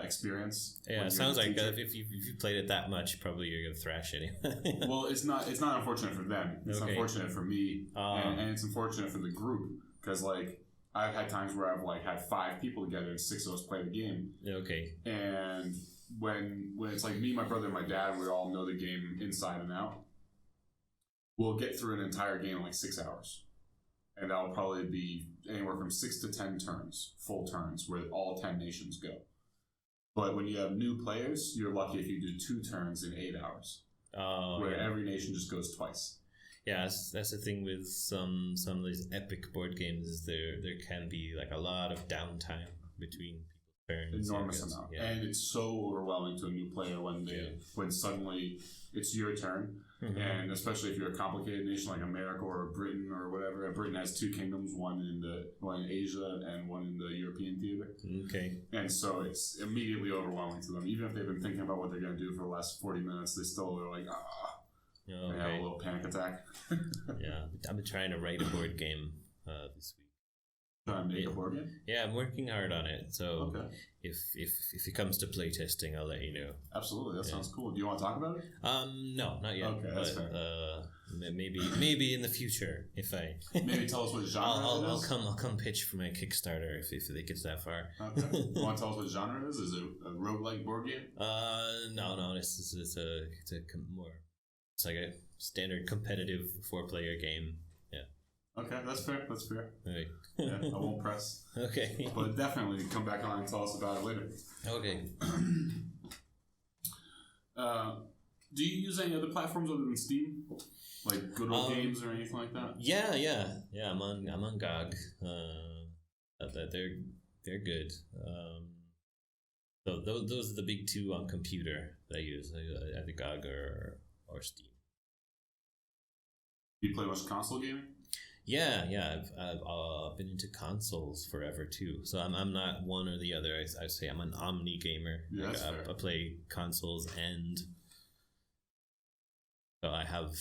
experience. Yeah, it sounds like if you played it that much, probably you're gonna thrash anyway. Well, it's not unfortunate for them. It's unfortunate for me, and it's unfortunate for the group. Because, like, I've had times where I've, like, had 5 people together and 6 of us play the game. Okay. And when it's, like, me, my brother, and my dad, we all know the game inside and out, we'll get through an entire game in, like, 6 hours. And that'll probably be anywhere from 6 to 10 turns, full turns, where all 10 nations go. But when you have new players, you're lucky if you do 2 turns in 8 hours. Where every nation just goes twice. Yeah, that's the thing with some of these epic board games is there can be like a lot of downtime between people turns, enormous amount, and it's so overwhelming to a new player when suddenly it's your turn. And especially if you're a complicated nation like America or Britain or whatever. Britain has two kingdoms, one in Asia and one in the European theater. Okay. And so it's immediately overwhelming to them. Even if they've been thinking about what they're going to do for the last 40 minutes, they still are like, they have a little panic attack. Yeah, I've been trying to write a board game this week. Trying to make a board game? Yeah, I'm working hard on it. So if it comes to playtesting, I'll let you know. Absolutely, that sounds cool. Do you want to talk about it? No, not yet. Okay, that's fair. Maybe in the future if I maybe tell us what genre it is. I'll come pitch for my Kickstarter if it gets that far. Okay. You want to tell us what genre it is? Is it a roguelike board game? No. It's like a standard competitive 4-player game. Okay, that's fair. Okay. Yeah, I won't press. Okay. But definitely come back on and tell us about it later. Okay. Do you use any other platforms other than Steam? Like Good Old Games or anything like that? Yeah. I'm on GOG. They're good. So those are the big two on computer that I use, either GOG or Steam. Do you play much console gaming? Yeah. I've been into consoles forever too. So I'm not one or the other. I say I'm an omni gamer. Yeah, that's fair. I play consoles and so I have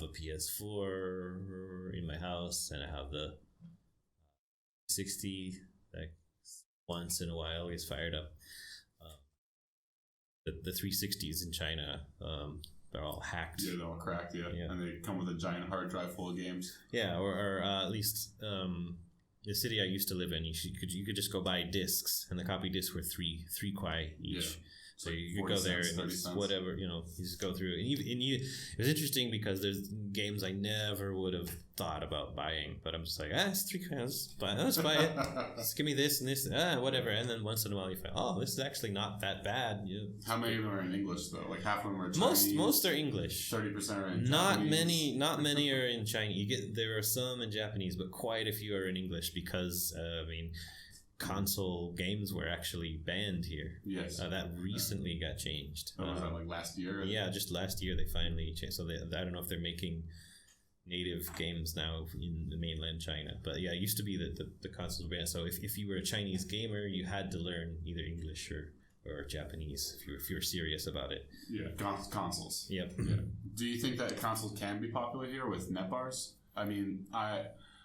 a PS4 in my house and I have the 60 that once in a while is fired up. The 360s in China. They're all hacked. Yeah, they're all cracked, yeah. And they come with a giant hard drive full of games. Yeah, or at least the city I used to live in, you could just go buy discs, and the copy discs were three kwai each. Yeah. So you could go there and it's whatever, you just go through. And it was interesting because there's games I never would have thought about buying, but I'm just like, it's 3 kwai, let's buy it. Just give me this and this, whatever. And then once in a while you find, this is actually not that bad. How many of them are in English though? Like half of them are Chinese? Most are English. 30% are in Japanese. Not many are in Chinese. There are some in Japanese, but quite a few are in English because, console games were actually banned here. Yes. That recently got changed. Was that like last year? Yeah, just last year they finally changed. So I don't know if they're making native games now in the mainland China. But yeah, it used to be that the consoles were banned. So if you were a Chinese gamer, you had to learn either English or Japanese if you were serious about it. Yeah, consoles. Yep. Yeah. Do you think that consoles can be popular here with net bars? I mean,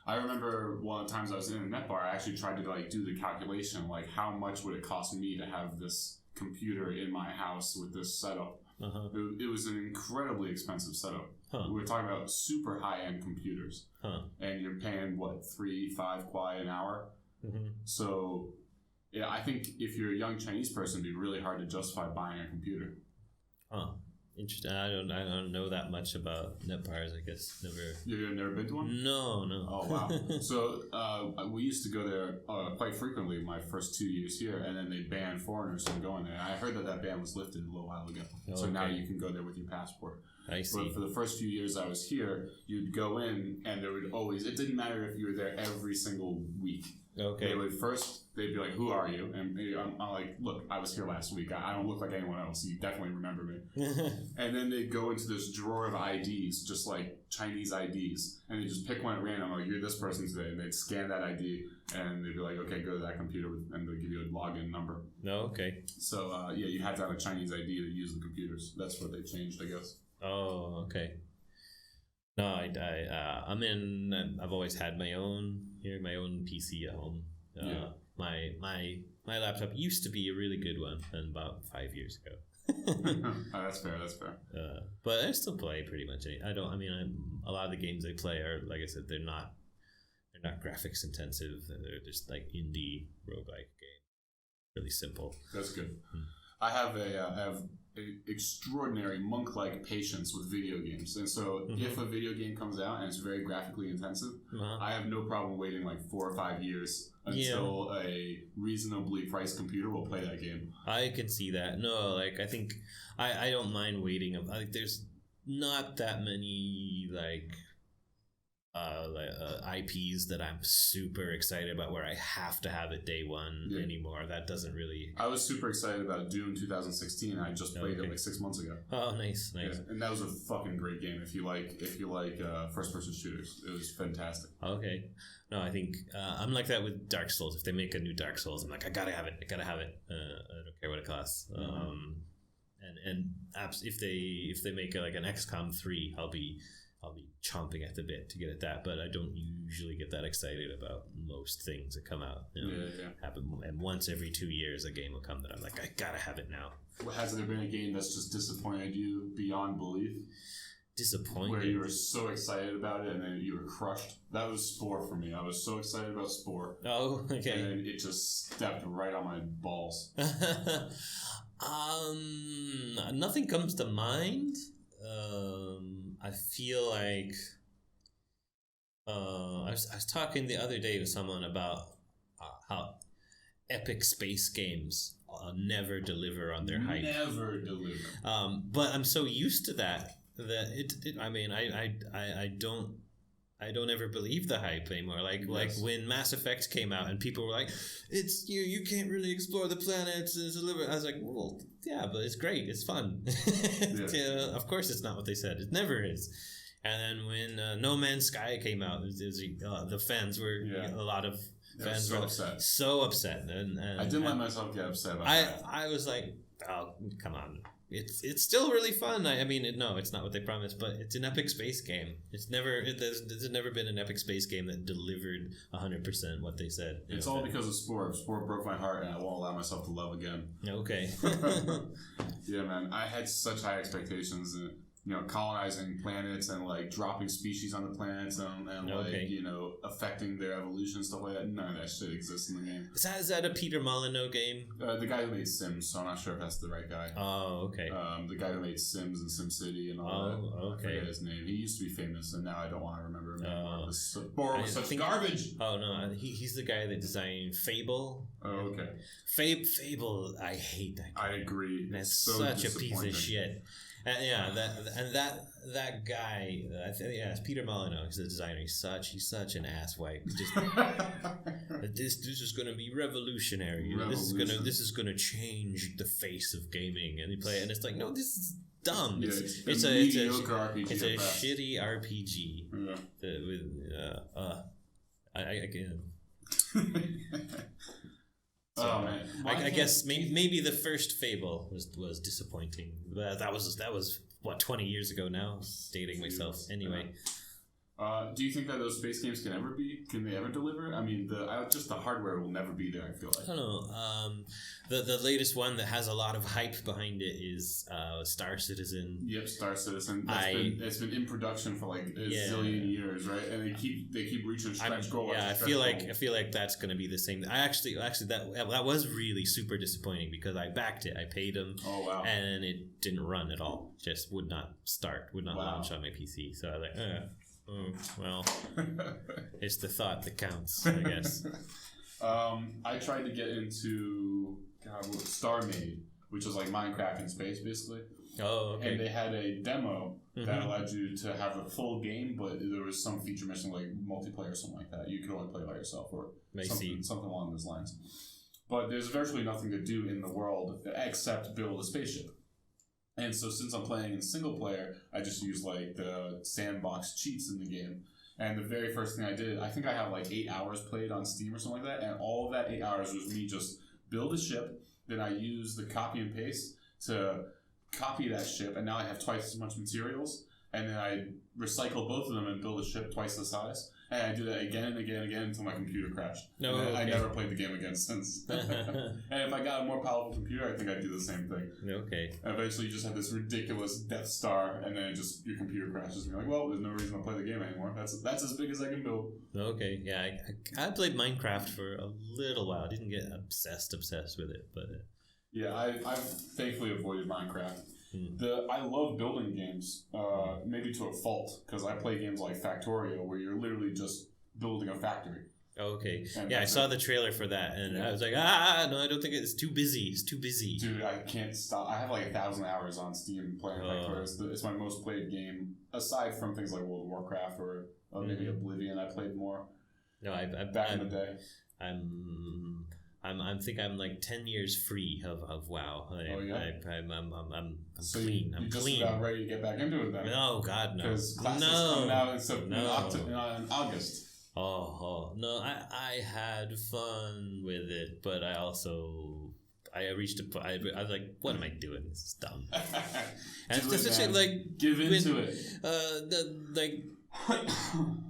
I remember one of the times I was in a net bar, I actually tried to do the calculation, how much would it cost me to have this computer in my house with this setup. It was an incredibly expensive setup. We were talking about super high-end computers. And you're paying, 3-5 kwai an hour? So, yeah, I think if you're a young Chinese person, it'd be really hard to justify buying a computer. Interesting. I don't know that much about net bars. I guess never. You've never been to one? No. Oh wow! So we used to go there quite frequently my first 2 years here, and then they banned foreigners from going there. I heard that ban was lifted a little while ago, so now you can go there with your passport. I see. But for the first few years I was here, you'd go in, and there would always. It didn't matter if you were there every single week. Okay. They'd be like, "Who are you?" And I'm like, "Look, I was here last week. I don't look like anyone else. You definitely remember me." And then they'd go into this drawer of IDs, just like Chinese IDs, and they just pick one at random. Like, "You're this person today," and they'd scan that ID, and they'd be like, "Okay, go to that computer," and they'll give you a login number. No, okay. So you had to have a Chinese ID to use the computers. That's what they changed, I guess. Oh, okay. No, I've always had my own PC at home. My laptop used to be a really good one, and about 5 years ago. That's fair. But I still play pretty much. A lot of the games I play are, like I said, they're not graphics intensive. They're just like indie roguelike game, really simple. That's good. I have a extraordinary monk-like patience with video games, and so if a video game comes out and it's very graphically intensive, I have no problem waiting 4 or 5 years until a reasonably priced computer will play that game. I can see that. No, I think I don't mind waiting. There's not that many IPs that I'm super excited about where I have to have it day one anymore. That doesn't really... I was super excited about Doom 2016. I just played it like 6 months ago. Oh, nice. Yeah. And that was a fucking great game if you like first-person shooters. It was fantastic. Okay. No, I think I'm like that with Dark Souls. If they make a new Dark Souls, I'm like, I gotta have it. I don't care what it costs. And if they make like an XCOM 3, I'll be chomping at the bit to get at that, but I don't usually get that excited about most things that come out. Happen, and once every 2 years, a game will come that I'm like, I gotta have it now. Well, has there been a game that's just disappointed you beyond belief? Disappointed? Where you were so excited about it and then you were crushed? That was Spore for me. I was so excited about Spore. Oh, okay. And then it just stepped right on my balls. Nothing comes to mind. I feel like I was talking the other day with someone about how epic space games never deliver on their hype. Never deliver. But I'm so used to that I mean I don't ever believe the hype anymore. Like when Mass Effect came out and people were like, "It's you can't really explore the planets." I was like, "Well, yeah, but it's great. It's fun." Of course, it's not what they said. It never is. And then when No Man's Sky came out, the fans were a lot of fans were so upset. And I didn't let myself get upset about that. I was like, "Oh, come on." It's still really fun. I mean, it's not what they promised, but it's an epic space game. There's never been an epic space game that delivered 100% what they said. It's all because of Spore. Spore broke my heart, and I won't allow myself to love again. Okay. Yeah, man. I had such high expectations, and colonizing planets and like dropping species on the planets and affecting their evolution, stuff like that. None of that shit exists in the game. Is that a Peter Molyneux game? The guy who made Sims, so I'm not sure if that's the right guy. Oh, okay. The guy who made Sims and SimCity and all that. Okay. I forget his name. He used to be famous, and now I don't want to remember him anymore. Spore was such garbage. Oh no, he's the guy that designed Fable. Oh, okay. Fable, I hate that game. I agree. That's so such a piece of shit. That guy, it's Peter Molyneux. He's the designer. He's such an asswipe. This is going to be revolutionary. This is going to change the face of gaming. And you play it, and it's like, no, this is dumb. Yeah, it's a shitty RPG. Yeah. I can't. Oh man! I guess maybe the first Fable was disappointing. That was what 20 years ago now. Dating myself. Anyway. Do you think that those space games can they ever deliver? I mean, just the hardware will never be there, I feel like. I don't know. The latest one that has a lot of hype behind it is Star Citizen. Yep, Star Citizen. It's been in production for like a zillion years, right? And they keep reaching stretch goals. Yeah, I feel like that's going to be the same. I actually that was really super disappointing because I backed it. I paid them. Oh wow! And it didn't run at all. Just would not launch on my PC. So I was like, well, it's the thought that counts, I guess. I tried to get into StarMade, which is like Minecraft in space, basically. Oh, okay. And they had a demo that allowed you to have a full game, but there was some feature missing, like multiplayer or something like that. You could only play by yourself or something along those lines. But there's virtually nothing to do in the world except build a spaceship. And so since I'm playing in single player, I just use like the sandbox cheats in the game. And the very first thing I did, I think I have like 8 hours played on Steam or something like that. And all of that 8 hours was me just build a ship. Then I use the copy and paste to copy that ship. And now I have twice as much materials. And then I recycle both of them and build a ship twice the size. And I do that again and again and again until my computer crashed. I never played the game again since. And if I got a more powerful computer, I think I'd do the same thing. Okay. And eventually you just have this ridiculous Death Star, and then your computer crashes, and you're like, well, there's no reason to play the game anymore. That's as big as I can build. Okay, yeah. I played Minecraft for a little while. I didn't get obsessed with it, but... Yeah, I've thankfully avoided Minecraft. I love building games, maybe to a fault, because I play games like Factorio, where you're literally just building a factory. Okay. And Yeah, I saw the trailer for that, and I was like, no, I don't think it's too busy. It's too busy. Dude, I can't stop. I have like 1,000 hours on Steam playing Hector. It's my most played game, aside from things like World of Warcraft or maybe Oblivion. I played more. No, back in the day. I think I'm like 10 years free of WoW. I'm so clean. You're I'm just clean. about ready to get back into it then. No, God, no. Because Classic's coming out in August. No, I had fun with it, but I also reached a point. I was like, what am I doing? This is dumb. And it's just like give into it.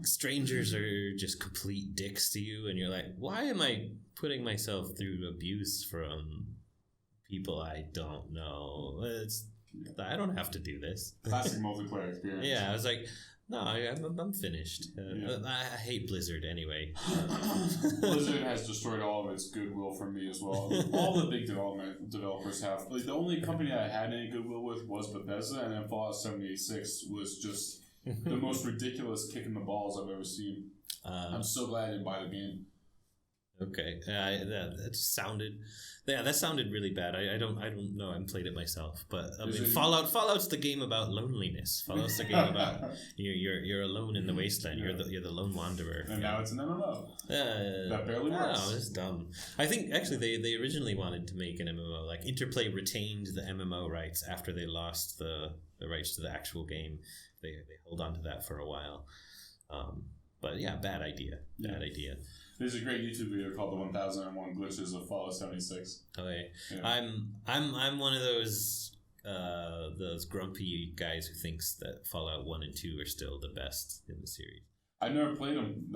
Strangers are just complete dicks to you, and you're like, why am I putting myself through abuse from people I don't know? I don't have to do this. Classic multiplayer experience. Yeah, I was like, no, I'm finished. I hate Blizzard anyway. Blizzard has destroyed all of its goodwill from me as well. All the big developers have. Like, the only company I had any goodwill with was Bethesda, and then Fallout 76 was just the most ridiculous kick in the balls I've ever seen. I'm so glad I didn't buy the game. Okay, that sounded really bad. I don't know. I haven't played it myself, but I mean, Fallout's the game about loneliness. Fallout's the game about you're alone in the wasteland. You're the lone wanderer. And now it's an MMO. That barely works. No, it's dumb. I think actually they originally wanted to make an MMO. Like Interplay retained the MMO rights after they lost the rights to the actual game. They hold on to that for a while. But yeah, bad idea. Idea. There's a great YouTube video called "The 1001 Glitches of Fallout 76." Okay, yeah. I'm one of those grumpy guys who thinks that Fallout 1 and 2 are still the best in the series. I've never played them.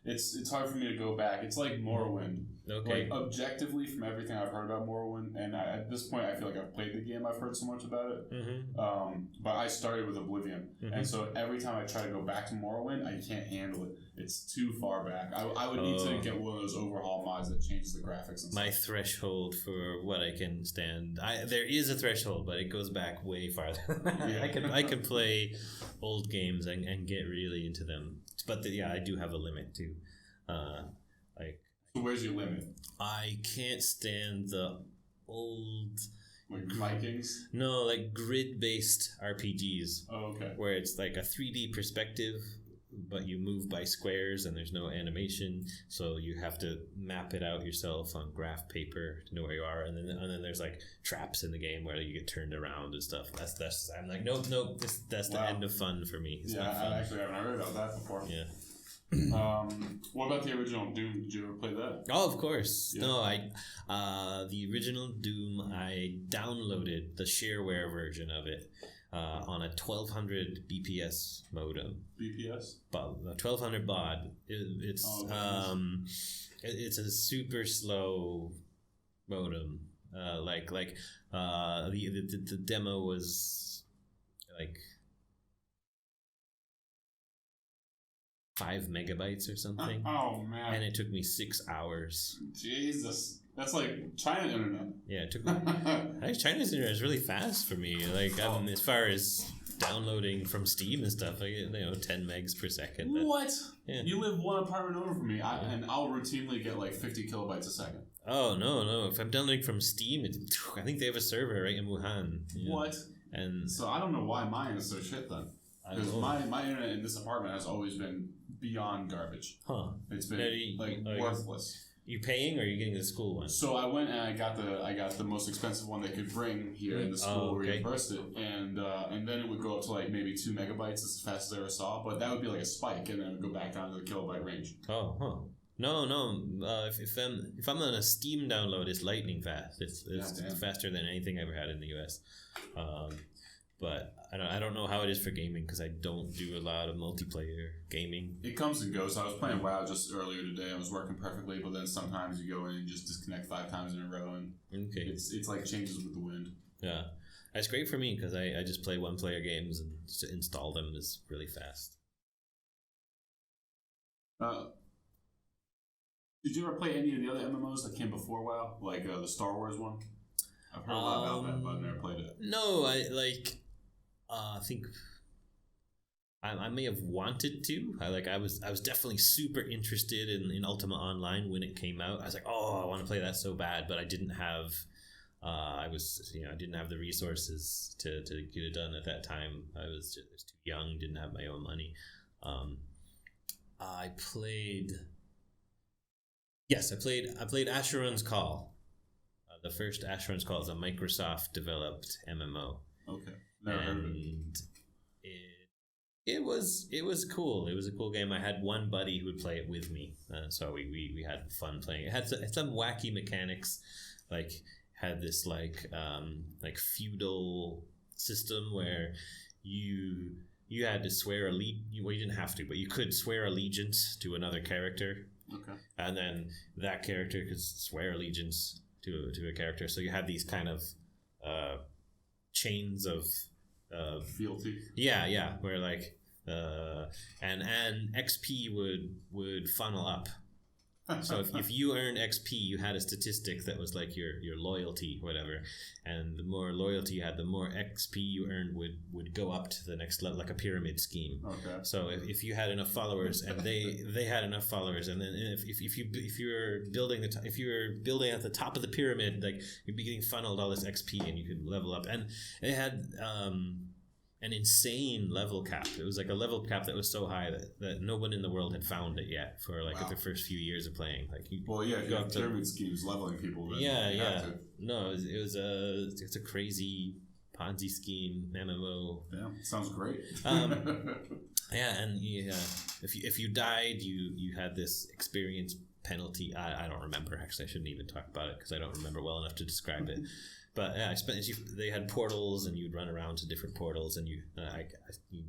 It's hard for me to go back. It's like Morrowind. Okay. Like, objectively, from everything I've heard about Morrowind, and at this point, I feel like I've played the game. I've heard so much about it. Mm-hmm. But I started with Oblivion, and so every time I try to go back to Morrowind, I can't handle it. It's too far back. I would need to get one of those overhaul mods that changes the graphics and stuff. My threshold for what I can stand, there is a threshold, but it goes back way farther. I can play old games and get really into them. But I do have a limit too. So where's your limit? I can't stand the old Vikings. No, like grid-based RPGs. Oh, okay. Where it's like a 3D perspective, but you move by squares and there's no animation, so you have to map it out yourself on graph paper to know where you are, and then there's like traps in the game where you get turned around and stuff. That's I'm like, nope, that's the end of fun for me. It's not fun. I actually haven't heard about that before. Yeah. What about the original Doom? Did you ever play that? Oh, of course. Yeah. No, the original Doom, I downloaded the shareware version of it on a 1200 BPS modem. BPS? 1200 baud. It's a super slow modem. The demo was like 5 megabytes or something. Oh man! And it took me 6 hours. Jesus, that's like China internet. Yeah, it took me. China's internet is really fast for me. Like as far as downloading from Steam and stuff, like 10 megs per second. What? Yeah. You live one apartment over from me, and I'll routinely get like 50 kilobytes a second. Oh no! If I'm downloading from Steam, I think they have a server right in Wuhan. Yeah. What? And so I don't know why mine is so shit then. Because my internet in this apartment has always been beyond garbage. Huh? It's been worthless. You paying or are you getting the school one? So I went and I got the most expensive one they could bring here in the school, reimbursed it, and then it would go up to like maybe 2 megabytes as fast as I ever saw, but that would be like a spike, and then it would go back down to the kilobyte range. Oh, huh. No. If I'm on a Steam download, it's lightning fast. It's faster than anything I ever had in the US. But I don't know how it is for gaming because I don't do a lot of multiplayer gaming. It comes and goes. I was playing WoW just earlier today. I was working perfectly, but then sometimes you go in and just disconnect 5 times in a row, and it's like changes with the wind. Yeah, it's great for me because I just play one-player games and to install them is really fast. Did you ever play any of the other MMOs that came before WoW, like the Star Wars one? I've heard a lot about that, but I've never played it. No, I think I may have wanted to. I was definitely super interested in Ultima Online when it came out. I was like, oh, I want to play that so bad, but I didn't have. I didn't have the resources to get it done at that time. I was too young, didn't have my own money. I played Asheron's Call. The first Asheron's Call is a Microsoft developed MMO. Okay, never heard of it. It was cool. It was a cool game. I had one buddy who would play it with me, so we had fun playing. It had some wacky mechanics, like had this like feudal system where you had to swear you didn't have to, but you could swear allegiance to another character. Okay. And then that character could swear allegiance to a character. So you had these kind of chains of fealty. Yeah, where like and XP would funnel up. So if you earned XP, you had a statistic that was like your loyalty, whatever, and the more loyalty you had, the more XP you earned would go up to the next level, like a pyramid scheme. Okay. So if you had enough followers and they had enough followers, and then if you were building at the top of the pyramid, like you'd be getting funneled all this XP and you could level up, and it had an insane level cap. It was like a level cap that was so high that no one in the world had found it yet for like the first few years of playing. Like if you have pyramid schemes leveling people. Then no, it's a crazy Ponzi scheme MMO. Yeah, sounds great. And if you died, you had this experience penalty. I don't remember, actually. I shouldn't even talk about it because I don't remember well enough to describe it. But yeah, they had portals, and you'd run around to different portals, and you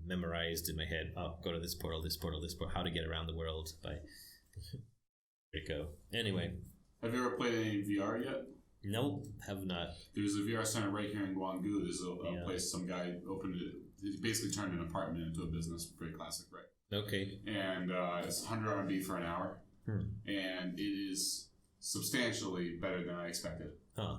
memorized in my head, oh, go to this portal, how to get around the world by Rico. Anyway. Have you ever played any VR yet? No, have not. There's a VR center right here in Guanggu. There's a place, some guy opened it. He basically turned an apartment into a business. Very classic, right? Okay. And it's 100 RMB for an hour. And it is substantially better than I expected. Huh.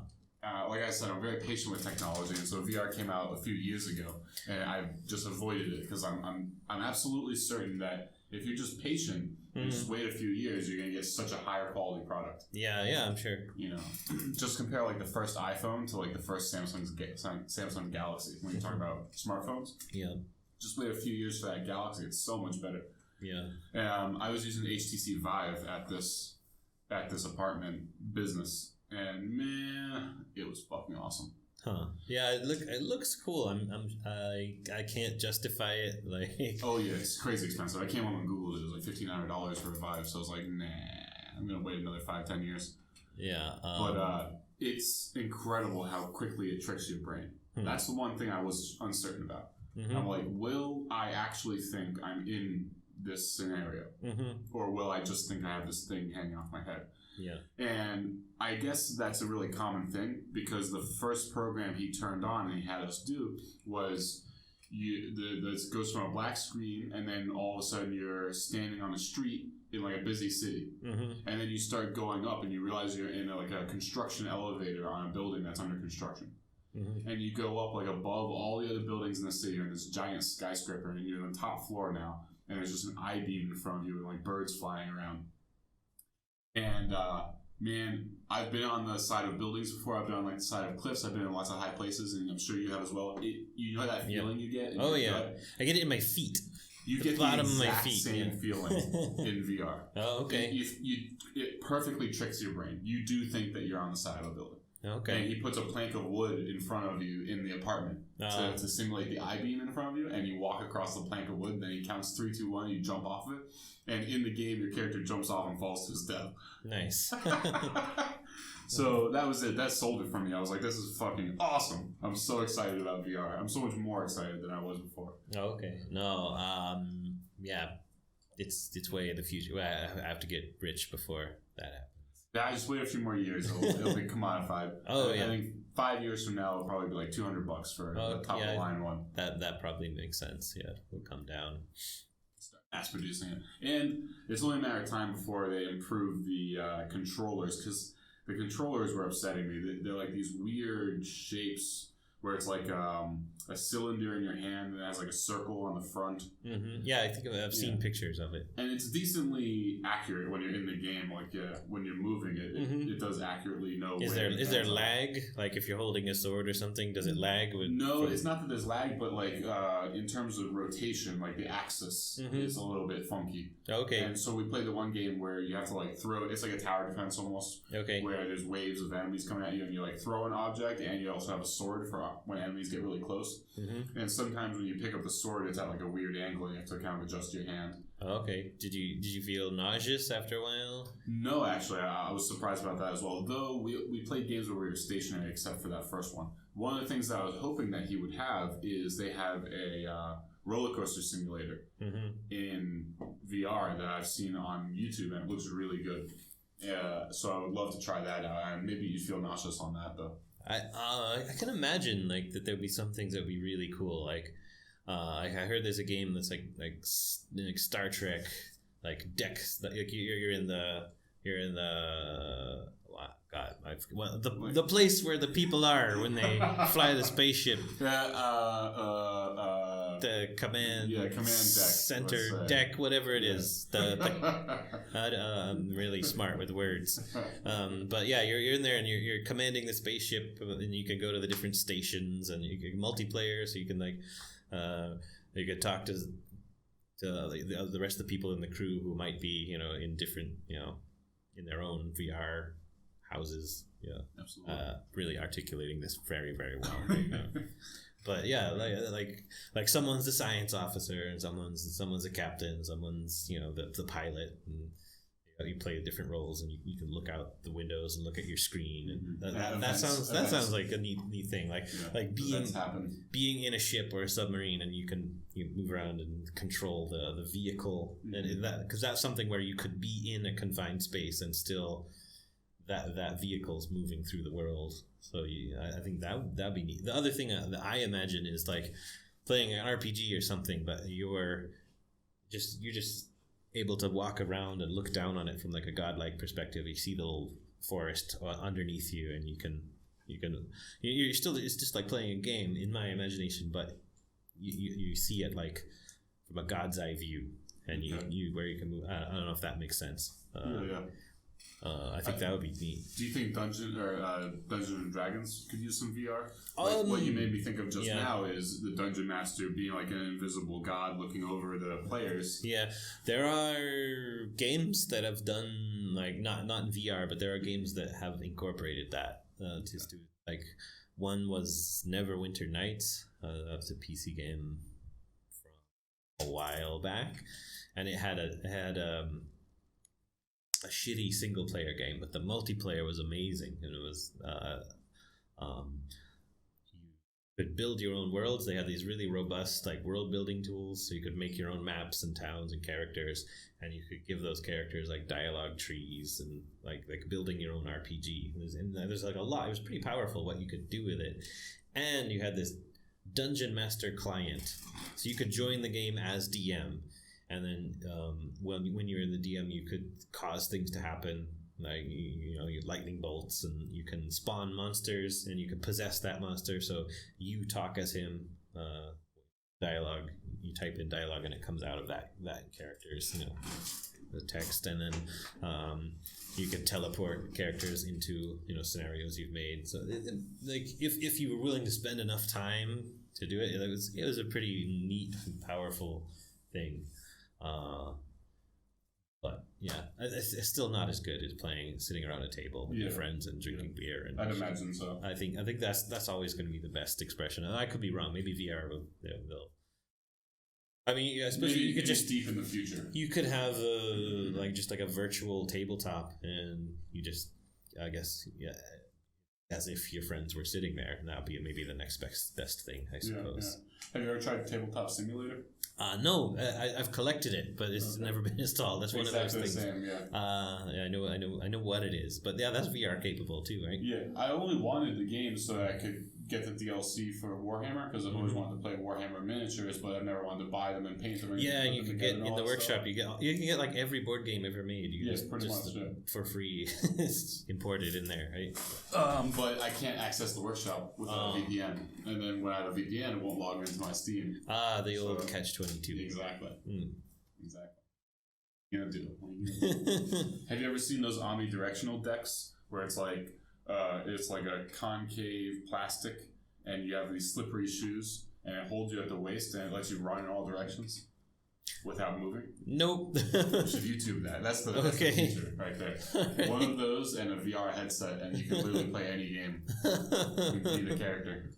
Like I said, I'm very patient with technology, and so VR came out a few years ago, and I've just avoided it because I'm absolutely certain that if you're just patient and just wait a few years, you're gonna get such a higher quality product. Yeah, I'm sure. You know, just compare like the first iPhone to like the first Samsung Galaxy. When you talk about smartphones, just wait a few years for that Galaxy. It's so much better. Yeah. I was using HTC Vive at this apartment business. And man, it was fucking awesome. Huh? Yeah, it looks cool. I can't justify it. Like, oh yeah, it's crazy expensive. I came home and Googled it. It was like $1,500 for a Vive. So I was like, nah, I'm gonna wait another 5-10 years. Yeah. But it's incredible how quickly it tricks your brain. That's the one thing I was uncertain about. I'm like, will I actually think I'm in this scenario, or will I just think I have this thing hanging off my head? Yeah. And I guess that's a really common thing because the first program he turned on and he had us do was this goes from a black screen, and then all of a sudden you're standing on a street in like a busy city, and then you start going up and you realize you're in like a construction elevator on a building that's under construction. And you go up like above all the other buildings in the city. You're in this giant skyscraper, and you're on the top floor now, and there's just an I-beam in front of you and like birds flying around. And man, I've been on the side of buildings before. I've been on like the side of cliffs. I've been in lots of high places, and I'm sure you have as well. You know that feeling you get? Oh yeah, gut? I get it in my feet. You get the bottom of my feet. Same feeling in VR. Oh, okay. It perfectly tricks your brain. You do think that you're on the side of a building. Okay. And he puts a plank of wood in front of you in the apartment to simulate the I-beam in front of you, and you walk across the plank of wood, then he counts 3, 2, 1, you jump off of it, and in the game, your character jumps off and falls to his death. Nice. So that was it. That sold it for me. I was like, this is fucking awesome. I'm so excited about VR. I'm so much more excited than I was before. Oh, okay. No, yeah. It's way in the future. I have to get rich before that happens. Yeah, I just wait a few more years. It'll be commodified. Oh, yeah. I think 5 years from now, it'll probably be like $200 for the top of the line one. That probably makes sense. Yeah, it'll come down. Start mass producing it. And it's only a matter of time before they improve the controllers, because the controllers were upsetting me. They're like these weird shapes where it's like a cylinder in your hand that has like a circle on the front. Yeah, I think I've seen pictures of it. And it's decently accurate when you're in the game. Like when you're moving it, it does accurately know. Is there lag? Like if you're holding a sword or something, does it lag? No, it's not that there's lag, but like in terms of rotation, like the axis is a little bit funky. Okay. And so we played the one game where you have to like throw. It's like a tower defense almost. Okay. Where there's waves of enemies coming at you, and you like throw an object, and you also have a sword for when enemies get really close. And sometimes when you pick up the sword, it's at like a weird angle, and you have to kind of adjust your hand. Okay. Did you feel nauseous after a while? No, actually, I was surprised about that as well. Though we played games where we were stationary, except for that first one. One of the things that I was hoping that he would have is they have a roller coaster simulator in VR that I've seen on YouTube, and it looks really good. So I would love to try that out. And maybe you feel nauseous on that though. I can imagine like that there'd be some things that'd be really cool. Like I heard there's a game that's like Star Trek, like decks. Like you're in the the place where the people are when they fly the spaceship. The command deck, center deck, whatever it is. I'm really smart with words. But yeah, you're in there and you're commanding the spaceship, and you can go to the different stations, and you can multiplayer, so you can like you can talk to the rest of the people in the crew who might be in different in their own VR houses. Yeah, absolutely. Really articulating this very, very well right now. But yeah, like someone's the science officer, and someone's a captain, someone's the pilot, and you play different roles, and you can look out the windows and look at your screen, and that sounds like a neat thing. Like being in a ship or a submarine, and you move around and control the vehicle, and that because that's something where you could be in a confined space and still that vehicle's moving through the world. So I think that'd be neat. The other thing that I imagine is like playing an RPG or something, but you're just able to walk around and look down on it from like a godlike perspective. You see the little forest underneath you, and you're still, it's just like playing a game in my imagination, but you see it like from a god's eye view, and you where you can move. I don't know if that makes sense. I think that would be neat. Do you think Dungeons and Dragons could use some VR? What you made me think of just now is the Dungeon Master being like an invisible god looking over the players. Yeah, there are games that have done like not in VR, but there are games that have incorporated that to like one was Neverwinter Nights. That was a PC game from a while back, and it had a shitty single player game, but the multiplayer was amazing, and it was you could build your own worlds. They had these really robust like world building tools, so you could make your own maps and towns and characters, and you could give those characters like dialogue trees and like building your own RPG. There's like a lot. It was pretty powerful what you could do with it, and you had this Dungeon Master client, so you could join the game as DM. And then when you're in the DM, you could cause things to happen, like you lightning bolts, and you can spawn monsters, and you can possess that monster. So you talk as him, dialogue. You type in dialogue, and it comes out of that character's the text, and then you can teleport characters into scenarios you've made. So like if you were willing to spend enough time to do it, it was a pretty neat and powerful thing. But yeah, it's still not as good as sitting around a table with your friends and drinking beer. And I'd imagine so. I think that's always going to be the best expression. And I could be wrong. Maybe VR will. I mean, especially you could just deep in the future. You could have just a virtual tabletop, and you just, I guess, as if your friends were sitting there, and that would be maybe the next best thing, I suppose. Yeah. Have you ever tried Tabletop Simulator? No, I've collected it, but it's never been installed. That's one of those things. Same, yeah. I know what it is, but yeah, that's VR capable too, right? Yeah, I only wanted the game so that I could get the DLC for Warhammer because I've always wanted to play Warhammer miniatures, but I've never wanted to buy them and paint them. Yeah, you can get in the workshop. You can get like every board game ever made. You yes, pretty much for free. It's imported in there, right? But I can't access the workshop without a VPN, and then when I have a VPN, it won't log into my Steam. The old catch-22. Exactly. Exactly. You know, have you ever seen those omnidirectional decks where it's like a concave plastic and you have these slippery shoes and it holds you at the waist and it lets you run in all directions without moving? Nope. You should YouTube that. That's the feature right there. One of those and a VR headset and you can literally play any game. You can be the character.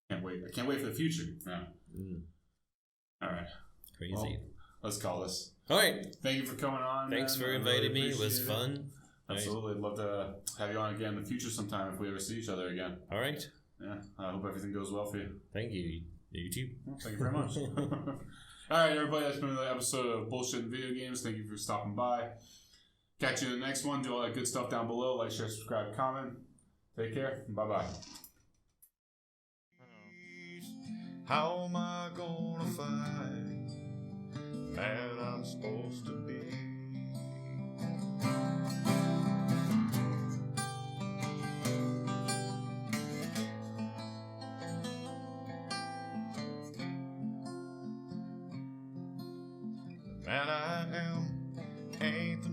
Can't wait. I can't wait for the future. Yeah. All right. Crazy. Well, let's call this. All right. Thank you for coming on. Thanks for inviting me. It was fun. Absolutely. I'd love to have you on again in the future sometime if we ever see each other again. All right. Yeah. I hope everything goes well for you. Thank you. You too. Well, thank you very much. All right, everybody. That's been another episode of Bullshit in Video Games. Thank you for stopping by. Catch you in the next one. Do all that good stuff down below. Like, share, subscribe, comment. Take care. Bye-bye. How am I gonna find man I'm supposed to be? The man I am ain't the